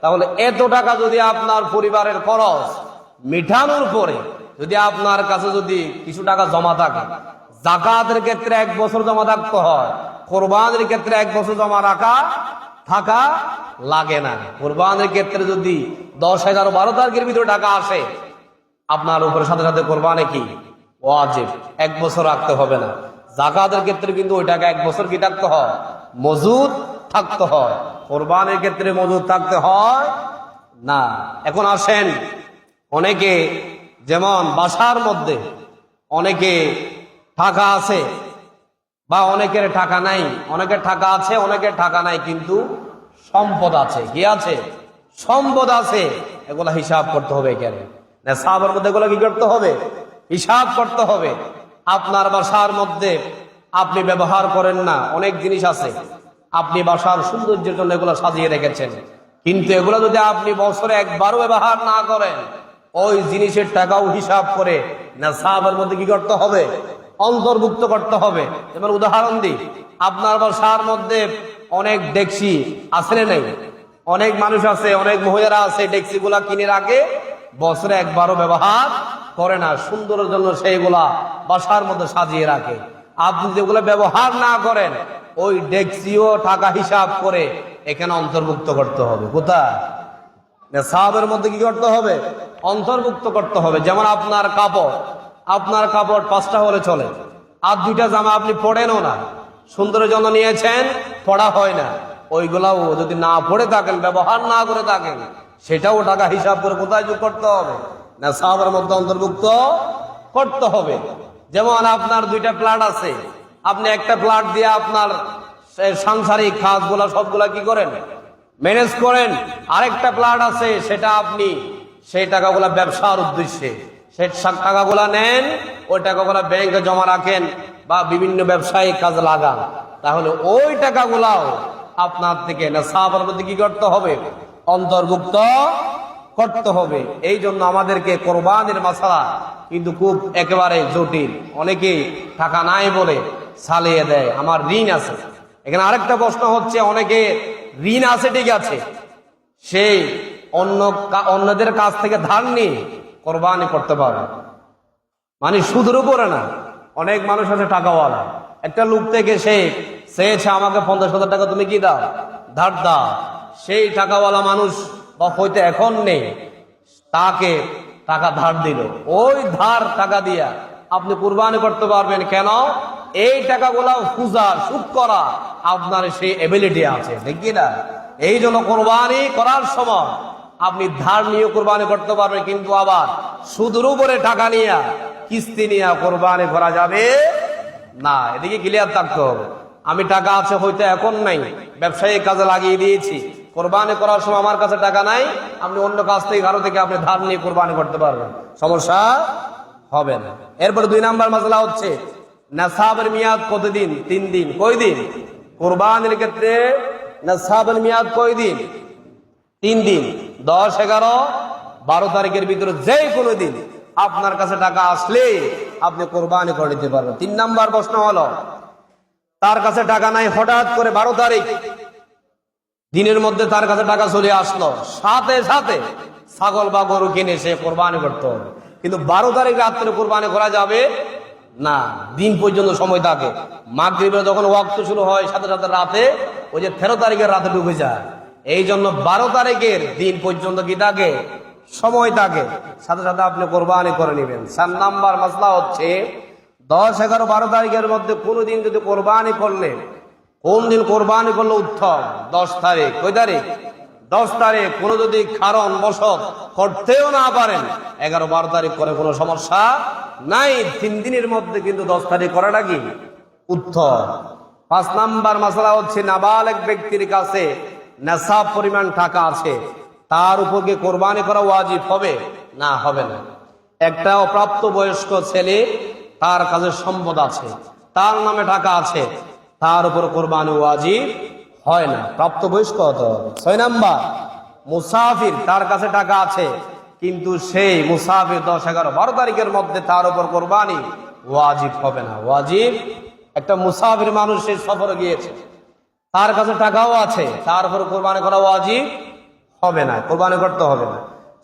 তাহলে এত টাকা যদি আপনার পরিবারের খরচ মিঠানোর পরে যদি আপনার কাছে যদি কিছু টাকা জমা থাকে, যাকাতের ক্ষেত্রে 1 বছর জমা থাকতে হয়, কোরবানির ক্ষেত্রে 1 বছর জমা থাকা লাগে না। কোরবানির ক্ষেত্রে যদি 10, 11, 12 তারিখের ভিতরে টাকা আসে, আপনার উপরে সাথে সাথে কোরবানি কি ওয়াজিব, 1 বছর রাখতে হবে না। যাকাতের ক্ষেত্রে কিন্তু ওই টাকা 1 বছর কি থাকতে হয়? মজুদ থাকতে হয়। কোরবানির ক্ষেত্রে মজুদ থাকতে হয় না। এখন আসেন, অনেকে যেমন বাসার মধ্যে অনেকে টাকা আছে বা অনেকের টাকা নাই, অনেকের টাকা আছে অনেকের টাকা নাই, কিন্তু সম্পদ আছে। কি আছে? সম্পদ আছে। এগুলা হিসাব করতে হবে। কেন নেশাবের মধ্যে এগুলো কি করতে হবে? হিসাব করতে হবে। আপনার বাসার মধ্যে আপনি ব্যবহার করেন না অনেক জিনিস আছে, আপনি বাসার সৌন্দর্যের জন্য এগুলো সাজিয়ে রেখেছেন, কিন্তু এগুলো যদি আপনি বছরে একবারও ব্যবহার না করেন, ওই জিনিসের টাকাও হিসাব করে নেশাবের মধ্যে কি করতে হবে? অন্তর্ভুক্ত করতে হবে। এবার উদাহরণ দিই, আপনার বাসার মধ্যে অনেক ডেকচি আছে না নেই? অনেক মানুষ আছে, অনেক মহিলারা আছে, ডেকচি গুলা কিনে রাখে, বছরে একবারও ব্যবহার করে না, সুন্দরের জন্য সেইগুলা বাসার মধ্যে সাজিয়ে রাখে। আপনি যেগুলো ব্যবহার না করেন, ওই ডেকচিও টাকা হিসাব করে এখানে অন্তর্ভুক্ত করতে হবে। কোথায়? নেশাবের মধ্যে কি করতে হবে? অন্তর্ভুক্ত করতে হবে। যেমন আপনার কাপড় 5টা হলে চলে, আর 2টা জামা আপনি পড়েনও না, সুন্দরের জন্য নিয়েছেন, পড়া হয় না, ওইগুলাও যদি না পড়ে থাকেন, ব্যবহার না করে থাকেন, সেটাও টাকা হিসাব করে কোথায় যোগ করতে হবে? নেশাবের মধ্যে অন্তর্ভুক্ত করতে হবে। যেমন আপনার 2টা প্লট আছে, আপনি একটা প্লট দিয়ে আপনার সাংসারিক কাজগুলা সবগুলা কি করেন, ম্যানেজ করেন। আরেকটা প্লট আছে, সেটা আপনি সেই টাকাগুলা ব্যবসার উদ্দেশ্যে সেই টাকাগুলা নেন, ওই টাকাগুলা ব্যাংকে জমা রাখেন বা বিভিন্ন ব্যবসায়িক কাজে লাগান, তাহলে ওই টাকাগুলাও আপনার থেকে নেশাবের মধ্যে কি করতে হবে, অন্তর্ভুক্ত করতে হবে। এই জন্য আমাদেরকে কোরবানির মাসালা কিন্তু খুব একেবারে জটিল। অনেকেই টাকা নাই বলে চালিয়ে দেয়, আমার ঋণ আছে। এখানে আরেকটা প্রশ্ন হচ্ছে, অনেকে ঋণ আছে ঠিক আছে, সেই অন্যদের কাছ থেকে ধার নিয়ে কোরবানি করতে পারে, মানে সুদের উপরে না। অনেক মানুষ আছে টাকাওয়ালা, একটা লোক থেকে সে চেয়েছে আমাকে 50,000 টাকা তুমি কি দাও, ধার দাও। সেই টাকাওয়ালা মানুষ বা হইতে এখন নেই, তাকে টাকা ধার দিল, ওই ধার টাকা দিয়া আপনি কুরবানি করতে পারবেন। কেন? এই টাকাগুলা পূজা সুদ করা আপনার সেই এবিলিটি আছে, দেখি না? এই জন্য কোরবানি করার সময় আপনি ধার নিয়ে কোরবানি করতে পারবেন, কিন্তু আবার সুদের উপরে টাকা নিয়ে কিস্তি নিয়ে কোরবানি করা যাবে না। এদিকে ক্লিয়ার থাকতে হবে। আমি টাকা আছে হয়তো এখন নাই, ব্যবসায়িক কাজে লাগিয়ে দিয়েছি, কোরবানি করার সময় আমার কাছে টাকা নাই, আপনি অন্য কাছ থেকে কারো থেকে আপনি ধার নিয়ে কোরবানি করতে পারবেন, সমস্যা হবে না। এরপরে 2 নাম্বার মাসলা হচ্ছে, নেশাবের মেয়াদ কতদিন? 3 দিন। কয় দিন? কোরবানির ক্ষেত্রে নেশাবের মেয়াদ কয় দিন? 3 দিন। 10, 11, 12 তারিখের ভিতরে যে কোনো দিন আপনার কাছে টাকা আসলে আপনি কোরবানি করে দিতে পারবেন। 3 নাম্বার প্রশ্ন হলো, তার কাছে টাকা নাই, হঠাৎ করে 12 তারিখ দিনের মধ্যে তার কাছে টাকা চলে আসলো, সাথে সাথে ছাগল বা গরু কিনে সে কোরবানি করতে হবে, কিন্তু 12 তারিখ রাত্রে কোরবানি করা যাবে না, দিন পর্যন্ত সময় থাকে। মাগরিবের যখন ওয়াক্ত শুরু হয়, সাথে সাথে রাতে ওই যে 13 তারিখের রাতে ডুবে যায়। এই জন্য 12 তারিখের দিন পর্যন্ত কি থাকে, সময় থাকে, সাথে সাথে আপনি কোরবানি করে নেবেন। 4 নাম্বার মাসলা হচ্ছে, 10, 11, 12 তারিখের মধ্যে কোনো দিন যদি কোরবানি করলে, কোন দিন কোরবানি করলে উত্তম? 10 তারিখ। কয় তারিখ? 10 তারিখ। কোনো যদি কারণ বশত করতেও না পারেন, 11, 12 তারিখ করে কোনো সমস্যা নাই। 3 দিনের মধ্যে কিন্তু 10 তারিখ করাটা কি উত্তম। 5 নাম্বার মাসলা হচ্ছে, নাবালেগ ব্যক্তির কাছে নেশাব পরিমাণ টাকা আছে, তার উপর কি কোরবানি করা ওয়াজিব হবে? না, হবে না। একটা অপ্রাপ্ত বয়স্ক ছেলে, তার কাছে সম্পদ আছে, তার নামে টাকা আছে, তার উপর কোরবানি ওয়াজিব হয় না, প্রাপ্তবয়স্ক হতে হবে। 6 নাম্বার, মুসাফির, তার কাছে টাকা আছে, কিন্তু সেই মুসাফির 10, 11, 12 তারিখের মধ্যে তার উপর কোরবানি ওয়াজিব হবে না। ওয়াজিব, একটা মুসাফির মানুষ সেই সফরে গিয়েছে, তার কাছে টাকাও আছে, তার উপর কোরবানি করা ওয়াজিব হবে না, কোরবানি করতে হবে না।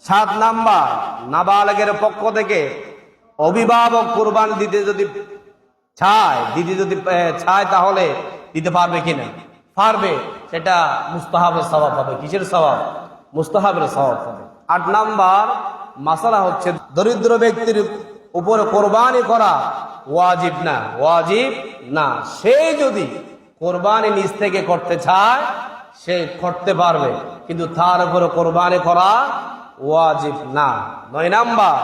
7 নাম্বার, নাবালেগের পক্ষ থেকে অভিভাবক কোরবানি দিতে যদি চায় তাহলে দিতে পারবে কিনা? পারবে, সেটা মুস্তাহাবের সওয়াব হবে। কিসের সওয়াব? মুস্তাহাবের সওয়াব হবে। 8 নাম্বার মাসালা হচ্ছে, দরিদ্র ব্যক্তির উপরে কোরবানি করা ওয়াজিব না, ওয়াজিব না। সে যদি কোরবানি নিজ থেকে করতে চায় সে করতে পারবে, কিন্তু তার উপরে কোরবানি করা ওয়াজিব না। 9 নাম্বার,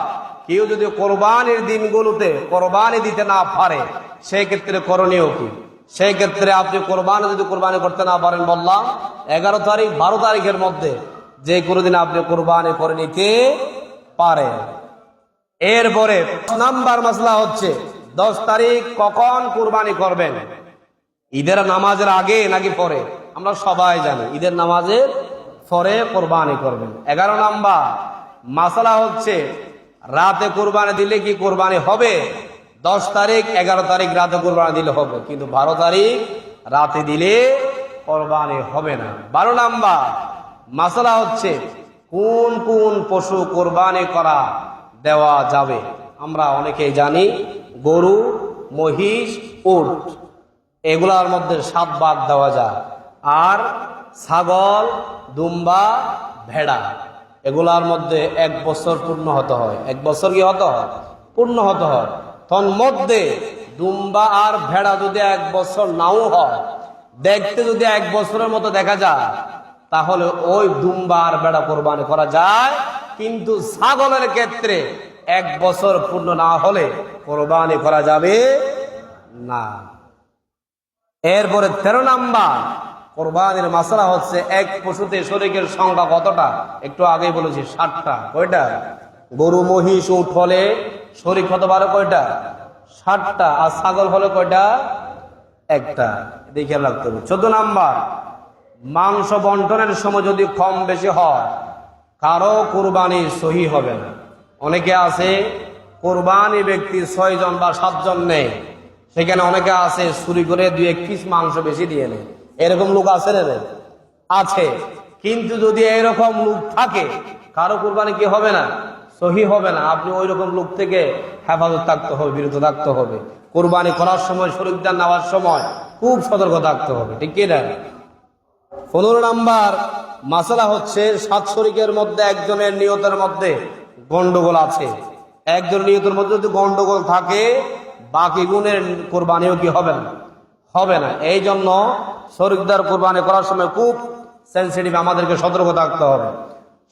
কেউ যদি কোরবানির দিনগুলোতে কোরবানি দিতে না পারে, সেই ক্ষেত্রে করণীয় কি? সেই ক্ষেত্রে আপনি কোরবানি যদি কোরবানি করতে না পারেন, বললাম 11 তারিখ, 12 তারিখের মধ্যে যে কোনো দিন আপনি কোরবানি করে নিতে পারেন। এরপরে 10 নাম্বার মাসলা হচ্ছে, 10 তারিখ কখন কোরবানি করবেন? ঈদের নামাজের আগে নাকি পরে? আমরা সবাই জানি ঈদের নামাজের পরে কোরবানি করবেন। 11 নাম্বার মাসলা হচ্ছে, রাতে কোরবানি দিলে কি কোরবানি হবে? 10 তারিখ, 11 তারিখ রাতে কোরবানি দিলে হবে, কিন্তু 12 তারিখ রাতে দিলে কোরবানি হবে না। 12 নাম্বার মাসলা হচ্ছে, কোন কোন পশু কোরবানি করা দেওয়া যাবে? আমরা অনেকেই জানি গরু, মহিষ, উট, এগুলার মধ্যে 7 ভাগ দেওয়া যায়। আর ছাগল, দুম্বা, ভেড়া, এগুলার মধ্যে 1 বছর পূর্ণ হতে হয়। 1 বছর কি হতে হয়? পূর্ণ হতে হয়। তন্মধ্যে দুম্বা আর ভেড়া যদি 1 বছর নাও হয়, দেখতে যদি 1 বছরের মতো দেখা যায়, তাহলে ওই দুম্বা আর ভেড়া কোরবানি করা যায়। কিন্তু ছাগলের ক্ষেত্রে 1 বছর পূর্ণ না হলে কোরবানি করা যাবে না। এরপরে 13 নাম্বার কোরবানির মাসলা হচ্ছে এক পশুতে শরীকের সংখ্যা কতটা? একটু আগেই বলেছি 60টা। কয়টা? গরু মহিষ উট হলে শরীক হতে পারে কয়টা? 60টা। আর ছাগল হলে কয়টা? একটা। দেখে রাখতে হবে। 14 নাম্বার মাংস বন্টনের সময় যদি কম বেশি হয় কারো কোরবানি সহি হবে না। অনেকে আছে কোরবানি ব্যক্তি 6 জন বা 7 জন নেই, সেখানে অনেকে আছে চুরি করে 2-1 পিস মাংস বেশি দিয়ে নেয়। এরকম লোক আছে রে? আছে। কিন্তু যদি এরকম লোক থাকে কারো কোরবানি কি হবে না? সহি হবে না। আপনি ওই রকম লোক থেকে হেফাজত থাকতে হবে, বিরত থাকতে হবে। কোরবানি করার সময়, শরীকদার নেওয়ার সময় খুব সতর্ক থাকতে হবে, ঠিক কি না? 15 নাম্বার মাসালা হচ্ছে 7 শরীকের মধ্যে একজনের নিয়তের মধ্যে গন্ডগোল আছে। একজন নিয়তের মধ্যে যদি গন্ডগোল থাকে বাকি গুণের কোরবানিও কি হবে না? হবে না। এই জন্য শরীকদার কোরবানি করার সময় খুব সেন্সিটিভ, আমাদেরকে সতর্ক থাকতে হবে।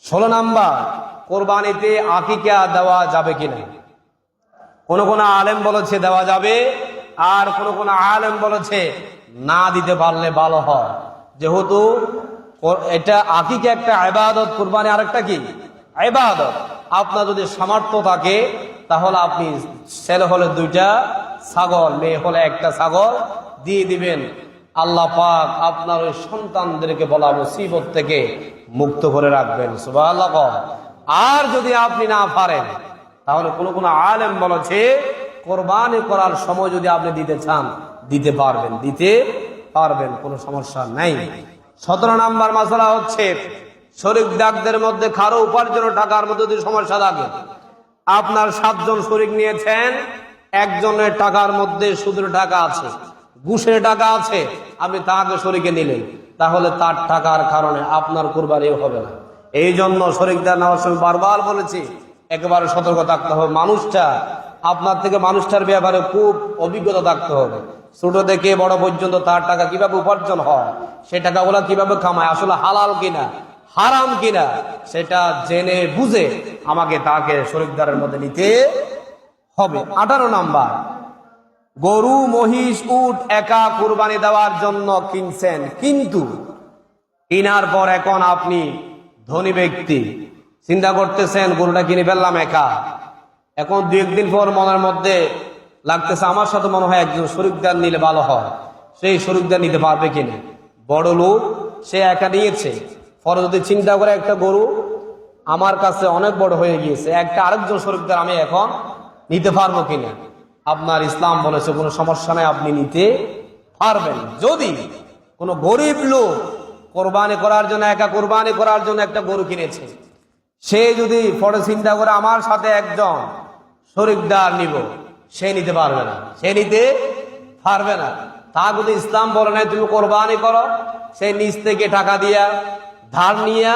16 নাম্বার কোরবানিতে আকিকা দেওয়া যাবে কিনা? কোন কোন আলেম বলেছে দেওয়া যাবে, আর কোন কোন আলেম বলেছে না দিতে পারলে ভালো হয়। যেহেতু এটা আকিকা একটা ইবাদত, কোরবানি আরেকটা কি ইবাদত। আপনার যদি সামর্থ্য থাকে তাহলে আপনি ছেলে হলে 2টা ছাগল, মেয়ে হলে 1টা ছাগল দিয়ে দিবেন। আল্লাহ পাক আপনার ওই সন্তানদেরকে বলা মুসিবত থেকে মুক্ত করে রাখবেন। সুবহানাল্লাহ। আর যদি আপনি না পারেন তাহলে কোন কোন আলেম বলেছে কোরবানি করার সময় যদি আপনি দিতে চান দিতে পারবেন, কোনো সমস্যা নাই। 17 নাম্বার মাসালা হচ্ছে শরীকদারদের মধ্যে কারো উপার্জনের টাকার মধ্যে যদি সমস্যা থাকে, আপনার 7 জন শরীক নিয়েছেন, একজনের টাকার মধ্যে সুদের টাকা আছে, ঘুষের টাকা আছে, আপনি তাকে শরীকে নিলেন, তাহলে তার টাকার কারণে আপনার কোরবানিও হবে না। এই জন্য শরীকদার নেওয়ার সময় বারবার বলেছি একেবারে সতর্ক থাকতে হবে। আপনার থেকে মানুষটার ব্যাপারে খুব অভিজ্ঞতা থাকতে হবে। ছোট থেকে বড় পর্যন্ত তার টাকা কিভাবে উপার্জন হয়, সে টাকাগুলা কিভাবে কামায়, আসলে হালাল কিনা হারাম কিনা সেটা জেনে বুঝে আমাকে তাকে শরীকদারের মধ্যে নিতে হবে। 18 নাম্বার গরু মহিষ উট একা কুরবানি দেওয়ার জন্য কিনছেন, কিন্তু কেনার পর এখন আপনি ধনী ব্যক্তি, চিন্তা করতেছেন গরুটা কিনে ফেললাম একা, এখন 2-1 দিন পর মনের মধ্যে লাগতেছে আমার সাথে মনে হয় একজন শরীকদার নিলে ভালো হয়, সেই শরীকদার নিতে পারবে কিনা। বড় লোক, সে একা নিয়েছে, পরে যদি চিন্তা করে একটা গরু আমার কাছে অনেক বড় হয়ে গিয়েছে, একটা আরেকজন শরীকদার আমি এখন নিতে পারবো কিনা। আপনার ইসলাম বলেছে কোনো সমস্যা নাই, আপনি নিতে পারবেন। যদি কোনো গরিব লোক কোরবানি করার জন্য, একা কোরবানি করার জন্য একটা গরু কিনেছে, সে যদি পরে চিন্তা করে আমার সাথে একজন শরীকদার নিব, সে নিতে পারবে না, তা যদি ইসলাম বলে নাই তুমি কোরবানি করো, সে নিজ থেকে টাকা দিয়া ধার নিয়ে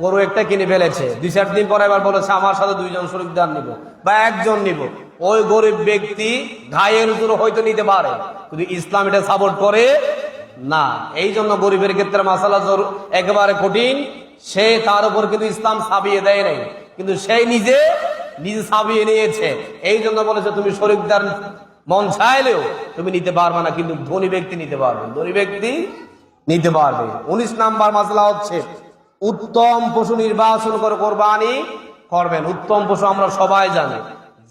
গরু একটা কিনে ফেলেছে, 2-4 দিন পরে এবার বলেছে আমার সাথে 2 জন শরীকদার নিব বা একজন নিব, ওই গরিব ব্যক্তি ঘায়ের জন্য হয়তো নিতে পারে, কিন্তু ইসলাম এটা সাপোর্ট করে না। এই জন্য গরিবের ক্ষেত্রে মাসালা একেবারে কঠিন। সে তার উপর কিন্তু ইসলাম ছাপিয়ে দেয় নাই, কিন্তু সে নিজে ছাপিয়ে নিয়েছে। এই জন্য বলেছে তুমি শরীকদার মন চাইলেও তুমি নিতে পারবে না, কিন্তু ধনী ব্যক্তি নিতে পারবে, 19 নাম্বার মাসলা হচ্ছে উত্তম পশু নির্বাচন করে কোরবানি করবেন। উত্তম পশু আমরা সবাই জানি,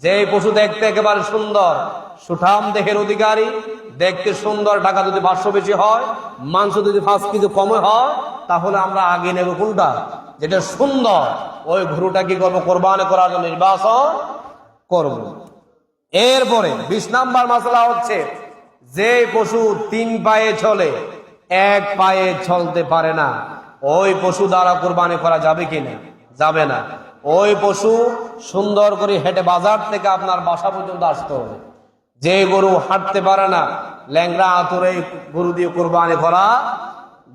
যে পশু দেখতে একেবারে সুন্দর, সুঠাম দেহের অধিকারী, দেখতে সুন্দর, টাকা যদি 500 বেশি হয়, মাংস যদি 5 কেজি কমে হয়, তাহলে আমরা আগে নেব কোনটা, যেটা সুন্দর, ওই গরুটা কি করবো, কোরবানি করার জন্য নির্বাচন করব। এরপরে 20 নাম্বার মাসলা হচ্ছে যে পশু 3 পায়ে চলে, 1 পায়ে চলতে পারে না, ওই পশু দ্বারা কোরবানি করা যাবে কিনা? যাবে না। ওই পশু সুন্দর করে হেঁটে বাজার থেকে আপনার বাসা পর্যন্ত আসতে হবে। যে গরু হাঁটতে পারে না, ল্যাংড়া আতুরে গরু দিয়ে কোরবানি করা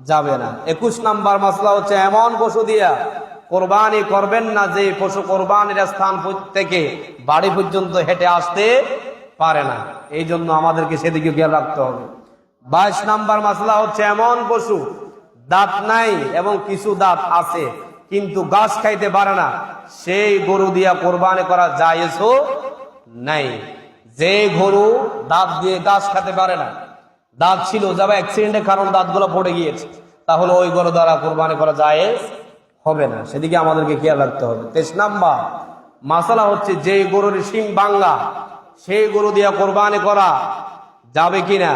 যাবে না। 21 নাম্বার মাসলা হচ্ছে এমন পশু দিয়া কোরবানি করবেন না যে পশু কোরবানির স্থান থেকে বাড়ি পর্যন্ত হেঁটে আসতে পারে না, এই জন্য আমাদেরকে সেদিকে খেয়াল রাখতে হবে। 22 নাম্বার মাসলা হচ্ছে এমন পশু দাঁত নাই এবং কিছু দাঁত আছে, কিন্তু গাছ খাইতে পারে না, সেই গরু দিয়া কোরবানি করা জায়েজও নাই। যে গরু দাঁত দিয়ে গাছ খেতে পারে না, দাঁত ছিল যাবে অ্যাক্সিডেন্টের কারণ দাঁতগুলো পড়ে গিয়েছে, তাহলে ওই গরু দ্বারা কোরবানি করা জায়েজ হবে না। সেদিকে আমাদেরকে খেয়াল রাখতে হবে। 23 নাম্বার মাসালা হচ্ছে, যে গরুর শিং ভাঙ্গা সেই গরু দিয়া কোরবানি করা যাবে কিনা।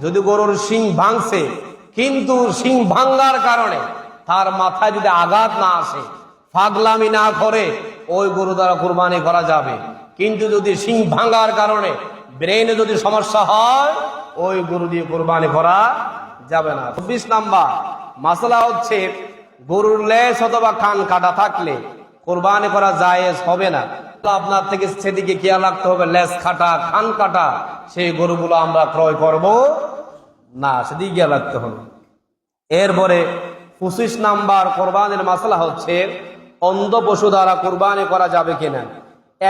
যদি গরুর শিং ভাঙছে কিন্তু শিং ভাঙ্গার কারণে তার মাথায় যদি আঘাত না আসে, ফাগলামি না করে, ওই গরু দ্বারা কোরবানি করা যাবে। কিন্তু যদি শিং ভাঙ্গার কারণে ব্রেনে যদি সমস্যা হয়, ওই গরু দিয়ে কোরবানি করা যাবে না। 24 নাম্বার মাসালা হচ্ছে, গরুর লেজ অথবা কান কাটা থাকলে কোরবানি করা জায়েজ হবে না। আপনার থেকে সেদিকে খেয়াল রাখতে হবে, লেজ কাটা কান কাটা সেই গরুগুলো আমরা ক্রয় করব না, সেদিকে খেয়াল রাখতে হবে। এরপরে 25 নাম্বার কোরবানির মাসালা হচ্ছে, অন্ধ পশু দ্বারা কোরবানি করা যাবে কিনা।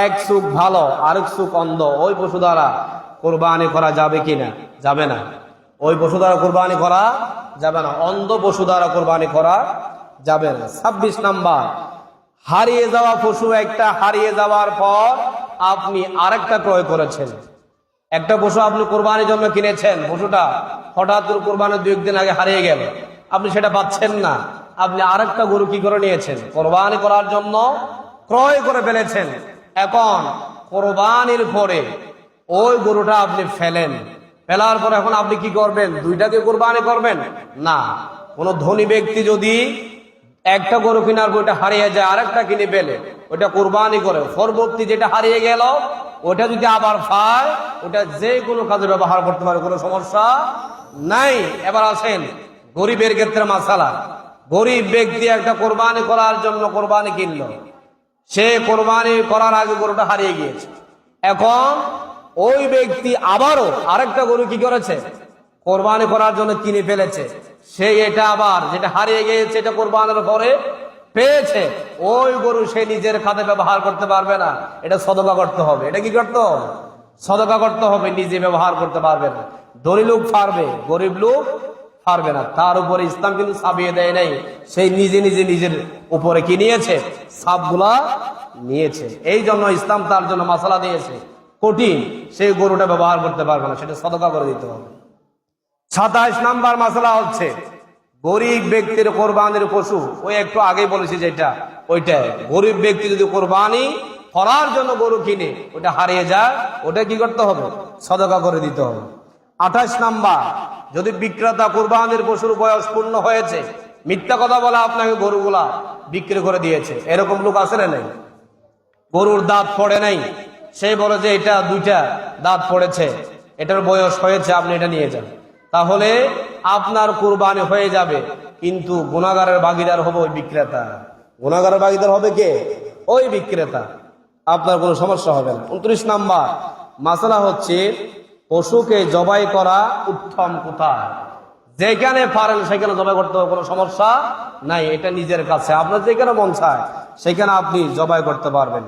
এক চোখ ভালো আরেক চোখ অন্ধ, ওই পশু দ্বারা কোরবানি করা যাবে কিনা, যাবে না। ওই পশু দ্বারা কোরবানি করা যাবে না, অন্ধ পশু দ্বারা কোরবানি করা যাবে না। 26 নাম্বার হারিয়ে যাওয়া পশু, একটা হারিয়ে যাওয়ার পর আপনি আরেকটা ক্রয় করেছেন। একটা পশু আপনি কোরবানির জন্য কিনেছেন, পশুটা হঠাৎ করে কোরবানির 2 দিন আগে হারিয়ে গেল, আপনি সেটা পাচ্ছেন না, আপনি আরেকটা গরু কি করে নিয়েছেন, কোরবানি করার জন্য ক্রয় করে ফেলেছেন। এখন কোরবানির পরে ওই গরুটা আপনি ফেলার পরে এখন আপনি কি করবেন, দুইটাকে কোরবানি করবেন না। কোন ধনী ব্যক্তি যদি একটা গরু কেনার পর ওইটা হারিয়ে যায়, আরেকটা কিনে ফেলে, ওইটা কোরবানি করে, পরবর্তী যেটা হারিয়ে গেল ওটা যদি আবার পায়, ওটা যে কোনো কাজে ব্যবহার করতে পারে, কোনো সমস্যা নাই। এবার আসেন গরিবের ক্ষেত্রে মাসালা। গরিব ব্যক্তি একটা কোরবানি করার জন্য কোরবানি কিনল, সে কোরবানি করার আগে গরুটা হারিয়ে গিয়েছে। এখন ওই ব্যক্তি আবারও আরেকটা গরু কি করেছে, কোরবানি করার জন্য কিনে ফেলেছে। সে এটা আবার যেটা হারিয়ে গিয়েছে এটা কোরবানির পরে পেয়েছে, ওই গরু সে নিজের খাতে ব্যবহার করতে পারবে না, এটা সদকা করতে হবে। এটা কি করতে হবে, সদকা করতে হবে, নিজে ব্যবহার করতে পারবে না। ধনী লোক পারবে, গরিব লোক পারবে না। তার উপরে ইসলাম কিন্তু ছাপিয়ে দেয় নাই, সেই নিজে নিজে নিজের উপরে কি নিয়েছে, সাপগুলা নিয়েছে। এই জন্য ইসলাম তার জন্য মাসালা দিয়েছে কঠিন, সেই গরুটা ব্যবহার করতে পারবে না, সেটা সদকা করে দিতে হবে। 27 নাম্বার মাসালা হচ্ছে, গরিব ব্যক্তির কোরবানির পশু, ওই একটু আগেই বলেছি যেটা, ওইটা গরিব ব্যক্তি যদি কোরবানি করার জন্য গরু কিনে ওটা হারিয়ে যায়, ওটা কি করতে হবে, সদকা করে দিতে হবে। 28 নাম্বার, যদি বিক্রেতা কোরবানির পশুর বয়স পূর্ণ হয়েছে, মিথ্যা কথা বলে আপনাকে গরুগুলা বিক্রি করে দিয়েছে, এরকম লোক আছে না নাই? গরুর দাঁত পড়ে নাই, সে বলে যে এটা 2টা দাঁত পড়েছে, এটার বয়স হয়েছে, আপনি এটা নিয়ে যান, তাহলে আপনার কোরবানি হয়ে যাবে, কিন্তু গুনাহগারের ভাগীদার হবে ওই বিক্রেতা। গুনাহগারের ভাগীদার হবে কে, ওই বিক্রেতা, আপনার কোনো সমস্যা হবে না। 29 নাম্বার মাসালা হচ্ছে, পশুকে জবাই করা উত্তম কোথায়, যেখানে পারেন সেখানে জবাই করতে হবে, কোনো সমস্যা নাই, এটা নিজের কাছে, আপনার যেখানে মন চায় সেখানে আপনি জবাই করতে পারবেন।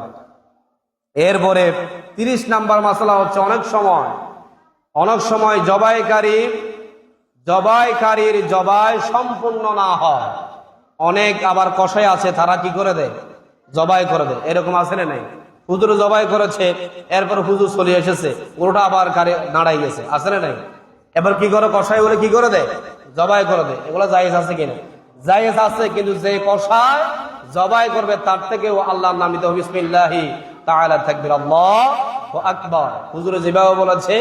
এরপরে 30 নাম্বার মাসালা হচ্ছে, অনেক সময় জবাইকারীর জবাই সম্পূর্ণ না হয়, অনেক আবার কষাই আছে তারা কি করে দেয়, জবাই করে দেয়, এরকম আছে না নাই? হুজুর জবাই করেছে, এরপর হুজুর চলে এসেছে, ওটা আবার দাঁড়াই গেছে, আছে না নাই? এবার কি করে, কষাই বলে কি করে দেয়, জবাই করে দেয়। এগুলো জায়েজ আছে কিনা, জায়েজ আছে, কিন্তু যে কষাই জবাই করবে তার থেকেও আল্লাহর নাম নিতে হবে, বিসমিল্লাহি তাআলা তাকবীর, আল্লাহু আকবার। হুজুরে যেভাবে বলেছে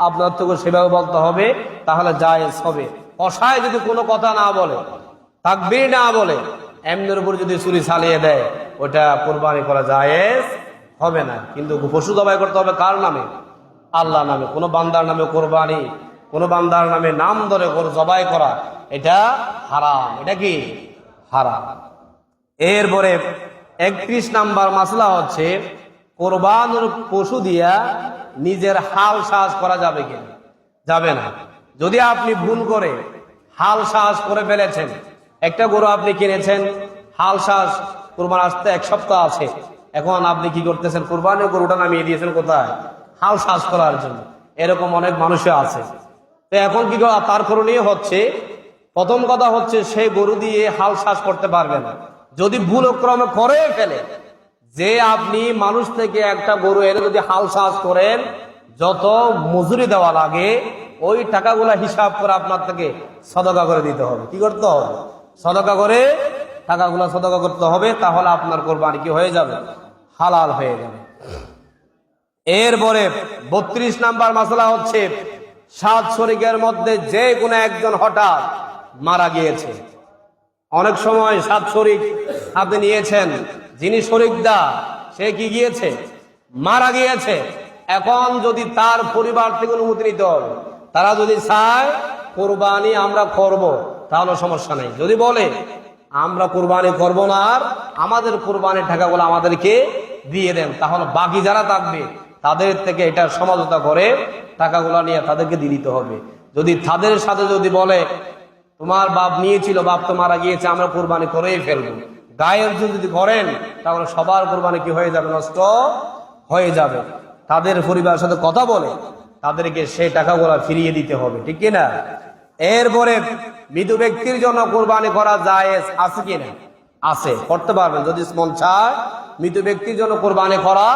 আপনার থেকে সেভাবে বলতে হবে, তাহলে জায়েজ হবে। কষাই যদি কোনো কথা না বলে, তাকবীর না বলে, এমনের উপর যদি ছুরি চালিয়ে দেয়, ওটা কোরবানি করা জায়েজ হবে না। কিন্তু পশু জবাই করতে হবে কার নামে, আল্লাহর নামে। কোনো বান্দার নামে কোরবানি, কোনো বান্দার নামে নাম ধরে জবাই করা, এটা হারাম, এটা কি হারাম। এরপরে 31 নাম্বার মাসলা হচ্ছে, কোরবানির পশু দিয়া নিজের হাল সাজ করা যাবে কিনা, যাবে না। যদি আপনি ভুল করে হাল সাজ করে ফেলেছেন, একটা গরু আপনি কিনেছেন, হাল সাজ কোরবান আসতে 1 সপ্তাহ আছে, এখন আপনি কি করতেছেন, কোরবানির গরুটা নামিয়ে দিয়েছেন কোথায়, হাল সাজ করার জন্য। এরকম অনেক মানুষই আছে। তো এখন কি তার করণীয় হচ্ছে, প্রথম কথা হচ্ছে, সে গরু দিয়ে হাল সাজ করতে পারবে না, যদি ভুলক্রমে করে ফেলে, যে আপনি মানুষ থেকে একটা গরু এনে যদি হাল চাষ করেন, যত মজুরি দেওয়া লাগে ওই টাকাগুলা হিসাব করে আপনার থেকে সদকা করে দিতে হবে। কি করতে হবে? সদকা করে টাকাগুলা সদকা করতে হবে, তাহলে আপনার কোরবানি কি হয়ে যাবে? হালাল হয়ে যাবে। এরপরে 32 নাম্বার মাসলা হচ্ছে 7 শরীকের মধ্যে যে কোনো একজন হঠাৎ মারা গিয়েছে। অনেক সময় 7 শরীক আপনি নিয়েছেন, যিনি শরীকদা সে কি গিয়েছে? মারা গিয়েছে। এখন যদি তার পরিবার থেকে অনুমতি নিতে হবে, তারা যদি চায় কোরবানি আমরা করব, তাহলে সমস্যা নেই। যদি বলে আমরা কোরবানি করব না, আর আমাদের কোরবানির টাকাগুলো আমাদেরকে দিয়ে দেন, তাহলে বাকি যারা থাকবে তাদের থেকে এটা সমঝোতা করে টাকাগুলো নিয়ে তাদেরকে দিয়ে দিতে হবে। যদি তাদের সাথে যদি বলে তোমার বাপ নিয়েছিল, বাপ তো মারা গিয়েছে, আমরা কোরবানি করেই ফেলবো, গায়ের যদি করেন, তাহলে সবার কোরবানি কি হয়ে যাবে? নষ্ট হয়ে যাবে। তাদের পরিবারের সাথে কথা বলে তাদেরকে সেই টাকাগুলো ফিরিয়ে দিতে হবে, ঠিক কিনা? এরপরে মৃত ব্যক্তির জন্য কোরবানি করা জায়েজ আছে কিনা? আছে, করতে পারবেন যদি মন চায়। মৃত ব্যক্তির জন্য কোরবানি করা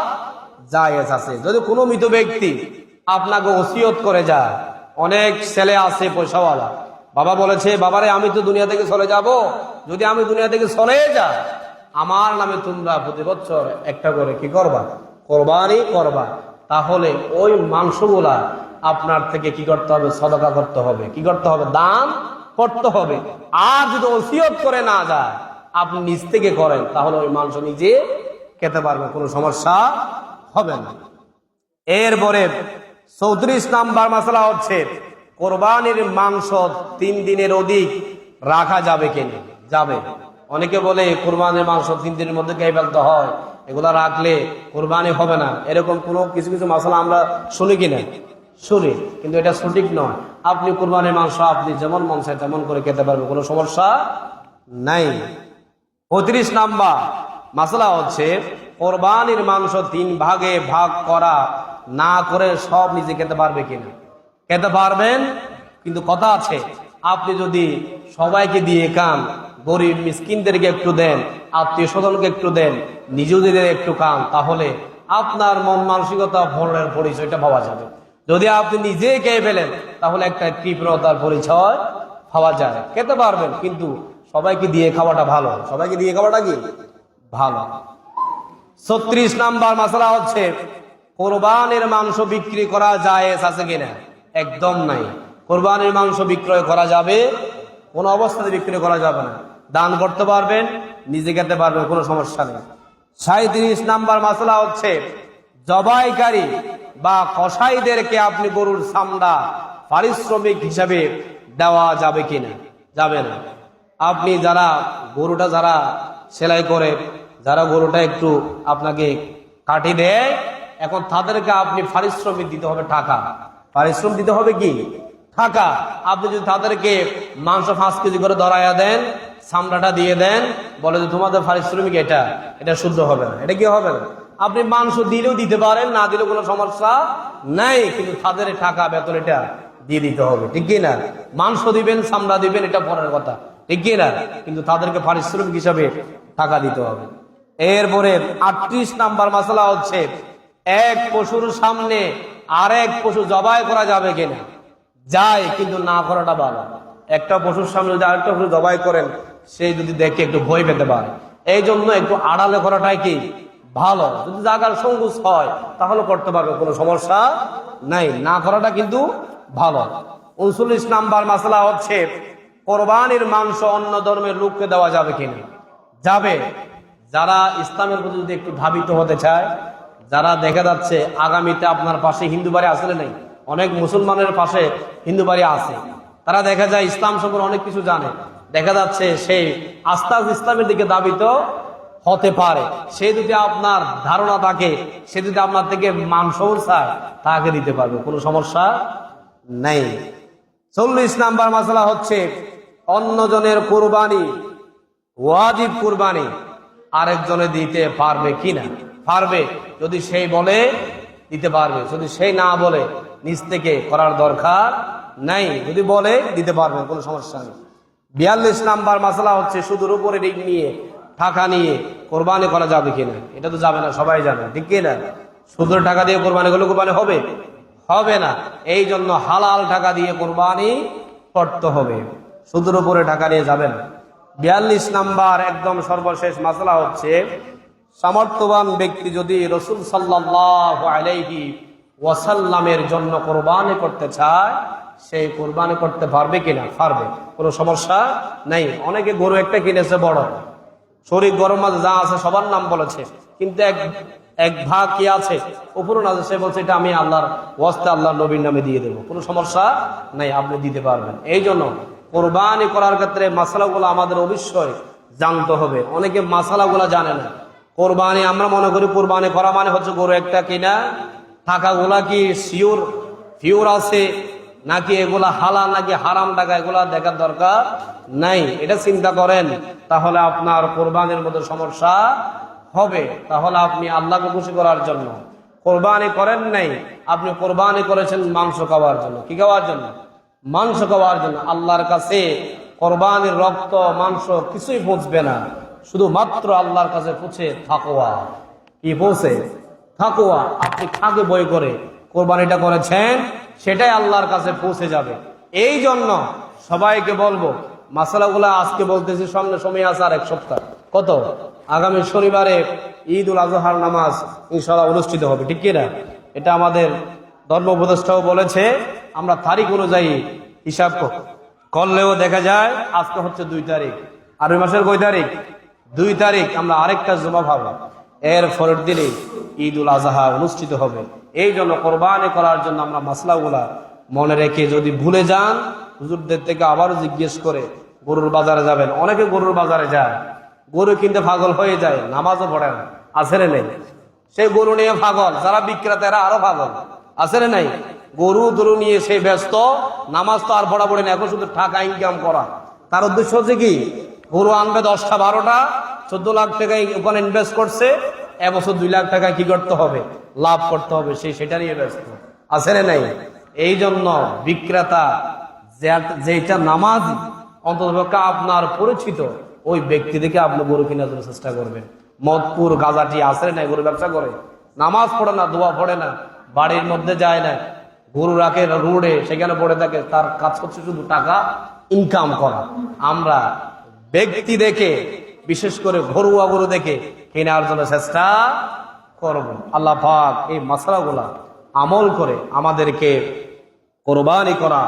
জায়েজ আছে। যদি কোনো মৃত ব্যক্তি আপনাকে ওসিয়ত করে যায়, অনেক ছেলে আছে পয়সাওয়ালা, বাবা বলেছে বাবারে আমি তো দুনিয়া থেকে চলে যাব, যদি আমি দুনিয়া থেকে চলে যাই আমার নামে তোমরা প্রতি বছর একটা করে কি করবা? কোরবানি করবা। তাহলে ওই মাংসগুলা আপনার থেকে কি করতে হবে? সদকা করতে হবে। কি করতে হবে? দান করতে হবে। আর যদি ওসিয়ত করে না যায়, আপনি নিজ থেকে করেন, তাহলে ওই মাংস নিজে খেতে পারবে, কোনো সমস্যা হবে না। এরপরে 34 নাম্বার মাসলা হচ্ছে কোরবানির মাংস 3 দিনের অধিক রাখা যাবে কিনা? যাবে। অনেকে বলে কোরবানির মাংস 3 দিনের মধ্যে খেয়ে ফেলতে হয়, এগুলা রাখলে কোরবানি হবে না, এরকম কোনো কিছু কিছু মাসলা আমরা শুনি কিনা? শুনি, কিন্তু এটা সঠিক নয়। আপনি কোরবানির মাংস আপনি যেমন মন চায় তেমন করে খেতে পারবেন, কোনো সমস্যা নাই। 35 নাম্বার মাসলা হচ্ছে কোরবানির মাংস 3 ভাগে ভাগ করা না করে সব নিজে খেতে পারবে কিনা? খেতে পারবেন, কিন্তু কথা আছে, আপনি যদি সবাইকে দিয়ে খান, গরিব মিসকিনদেরকে একটু দেন, আত্মীয় স্বজনকে একটু দেন, নিজেদের একটু খান, তাহলে আপনার মন মানসিকতা ভরণের পরিচয়টা পাওয়া যাবে। যদি আপনি নিজে খেয়ে ফেলেন, তাহলে একটা কৃপণতার পরিচয় পাওয়া যায়। খেতে পারবেন, কিন্তু সবাইকে দিয়ে খাওয়াটা ভালো। সবাইকে দিয়ে খাওয়াটা কি ভালো। 36 নাম্বার মাসলা হচ্ছে কোরবানির মাংস বিক্রি করা জায়েজ আছে কিনা? একদম নাই। কোরবানির মাংস বিক্রয় করা যাবে, কোন অবস্থাতে বিক্রি করা যাবে না। দান করতে পারবেন, নিজে খেতে পারবেন, কোনো সমস্যা নেই। 37 নাম্বার মাসলা হচ্ছে জবাইকারী বা কসাইদেরকে আপনি গরুর চামড়া পারিশ্রমিক হিসাবে দেওয়া যাবে কিনা? যাবে না। আপনি যারা গরুটা যারা সেলাই করে, যারা গরুটা একটু আপনাকে কাটি দেয়, এখন তাদেরকে আপনি পারিশ্রমিক দিতে হবে, টাকা পারিশ্রমিক দিতে হবে, কি টাকা। আপনি যদি তাদেরকে মাংস 5 কেজি করে ধরাইয়া দেন, চামড়াটা দিয়ে দেন, বলে যে তোমাদের পারিশ্রমিক এটা, এটা শুদ্ধ হবে না, এটা কি হবে না। আপনি মাংস দিলেও দিতে পারেন, না দিলেও কোনো সমস্যা নাই, কিন্তু তাদের টাকা বেতন এটা দিয়ে দিতে হবে, ঠিক কিনা? মাংস দিবেন, চামড়া দিবেন, এটা পরের কথা, ঠিক কিনা? কিন্তু তাদেরকে পারিশ্রমিক হিসাবে টাকা দিতে হবে। এরপরে 38 নাম্বার মাসলা হচ্ছে এক পশুর সামনে আরেক পশু জবাই করা যাবে কিনা? যায়, কিন্তু না করাটা ভালো। একটা পশুর সামনে যদি আরেকটা পশু জবাই করেন, সে যদি দেখে একটু ভয় পেতে পারে, এই জন্য একটু আড়ালে করাটাই কি ভালো। যদি জায়গার সংকোচ হয় তাহলে করতে পারবে, কোনো সমস্যা নাই, না করাটা কিন্তু ভালো। 39 নাম্বার মাসলা হচ্ছে কোরবানির মাংস অন্য ধর্মের লোককে দেওয়া যাবে কিনা? যাবে। যারা ইসলামের প্রতি যদি একটু ধাবিত হতে চায়, যারা দেখা যাচ্ছে আগামীতে আপনার পাশে হিন্দু বাড়ি আসলে নেই, অনেক মুসলমানের পাশে হিন্দু বাড়ি আছে, তারা দেখা যায় ইসলাম সম্পর্কে অনেক কিছু জানে, দেখা যাচ্ছে সেই আস্থা ইসলামের দিকে ধাবিত হতে পারে। সে যদি আপনার ধারণা থাকে, সে যদি আপনার থেকে মাংস চায়, তাকে দিতে পারবে, কোনো সমস্যা নেই। 40 নাম্বার মাসলা হচ্ছে অন্যজনের কোরবানি ওয়াজিব কোরবানি আরেকজনে দিতে পারবে কিনা? পারবে, যদি সেই বলে দিতে পারবে, যদি সেই না বলে নিজ থেকে করার দরকার নাই, যদি বলে দিতে পারবে, কোনো সমস্যা নেই। 42 নাম্বার মাসলা হচ্ছে সুদের উপরে ঋণ নিয়ে টাকা নিয়ে কোরবানি করা যাবে কিনা? এটা তো যাবে না, সবাই জানে, ঠিক কিনা? সুদের টাকা দিয়ে কোরবানি করলে কোরবানি হবে? হবে না। এই জন্য হালাল টাকা দিয়ে কোরবানি করতে হবে, সুদের উপরে টাকা নিয়ে যাবে না। 42 নাম্বার একদম সর্বশেষ মাসলা হচ্ছে, সামর্থ্যবান ব্যক্তি যদি রাসূল সাল্লাল্লাহু আলাইহি ওয়াসাল্লামের জন্য কোরবানি করতে চায়, সেই কোরবানি করতে পারবে কিনা? পারবে, কোনো সমস্যা নেই। অনেকে গরু একটা কিনেছে বড়, শরীর গরম মাঝে যা আছে সবার নাম বলেছে, কিন্তু এক ভাগ কি আছে উপরও না, সে বলছে এটা আমি আল্লাহর ওয়াস্তে আল্লাহর নবীর নামে দিয়ে দেবো, কোনো সমস্যা নাই, আপনি দিতে পারবেন। এই জন্য কোরবানি করার ক্ষেত্রে মাসালাগুলো আমাদের অবশ্যই জানতে হবে। অনেকে মাসালাগুলো জানে না। কোরবানি আমরা মনে করি কোরবানি করা মানে হচ্ছে গরু একটা কিনা, টাকাগুলা কি ফিউর আছে নাকি এগুলা হালাল নাকি হারাম টাকা, এগুলা দেখার দরকার নাই। এটা চিন্তা করেন, তাহলে আপনার কোরবানির মধ্যে সমস্যা হবে। তাহলে আপনি আল্লাহকে খুশি করার জন্য কোরবানি করেন নাই, আপনি কোরবানি করেছেন মাংস খাওয়ার জন্য। কি খাওয়ার জন্য? মাংস খাওয়ার জন্য। আল্লাহর কাছে কোরবানির রক্ত মাংস কিছুই পৌঁছবে না, শুধুমাত্র আল্লাহর কাছে পৌঁছে তাকওয়া। কি পৌঁছে? তাকওয়া। আপনি খাগে বই করে কোরবানিটা করেছেন, সেটাই আল্লাহর কাছে পৌঁছে যাবে। এই জন্য সবাইকে বলবো, মাসালাগুলো আজকে বলতেছি, সামনে সময় আছে আর এক সপ্তাহ, কত? আগামী শনিবারে ঈদ উল আজহার নামাজ ইনশাআল্লাহ অনুষ্ঠিত হবে, ঠিক কিনা? এটা আমাদের ধর্ম উপদেষ্টাও বলেছে। আমরা তারিখ অনুযায়ী হিসাব করলেও দেখা যায় আজকে হচ্ছে 2 তারিখ, আর ওই মাসের কয় তারিখ? 2 তারিখ। আমরা আরেকটা জমা পাবো, এর পরের দিনে ঈদ উল আজহা অনুষ্ঠিত হবে। এই জন্য কোরবানি করার জন্য আমরা মাসলাগুলা মনে রেখে, যদি ভুলে যান হুজুরদের থেকে আবারও জিজ্ঞেস করে গরুর বাজারে যাবেন। অনেকে গরুর বাজারে যায়, গরু কিনতে পাগল হয়ে যায়, নামাজও পড়ে না, আছে রে নেই? সেই গরু নিয়ে পাগল, যারা বিক্রেতারা আরো পাগল, আছে রে নাই? গরু নিয়ে সে ব্যস্ত, নামাজ তো আর পড়া পড়ে না, এখন শুধু টাকা ইনকাম করা। তার উদ্দেশ্য হচ্ছে কি? গরু আনবে 10টা 12টা, 14 লাখ টাকা ওখানে ইনভেস্ট করছে, এবছর 2 লাখ টাকা কি করতে হবে? লাভ করতে হবে, সেটা নিয়ে ব্যস্ত, আছে রে নাই? এই জন্য বিক্রেতা যেটা নামাজি, অন্তত আপনার পরিচিত ওই ব্যক্তি থেকে আপনি গরু কেনার জন্য চেষ্টা করবেন। মদপুর গাজাটি আছে না, গরু ব্যবসা করে, নামাজ পড়ে না, দোয়া পড়ে না, বাড়ির মধ্যে যায় না, গরু রাখে রোডে, সেখানে পড়ে থাকে, তার কাজ হচ্ছে শুধু টাকা ইনকাম করা। আমরা ব্যক্তি দেখে, বিশেষ করে ঘরোয়া গরু দেখে কেনার জন্য চেষ্টা করব। আল্লাহ পাক এই মাসলাগুলা আমল করে আমাদেরকে কোরবানি করা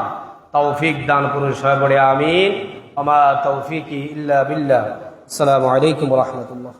তৌফিক দান করুন। সবাই বলে আমিন। আমা তৌফিকি ইল্লা বিল্লাহ। আসসালামু আলাইকুম ওয়া রাহমাতুল্লাহ।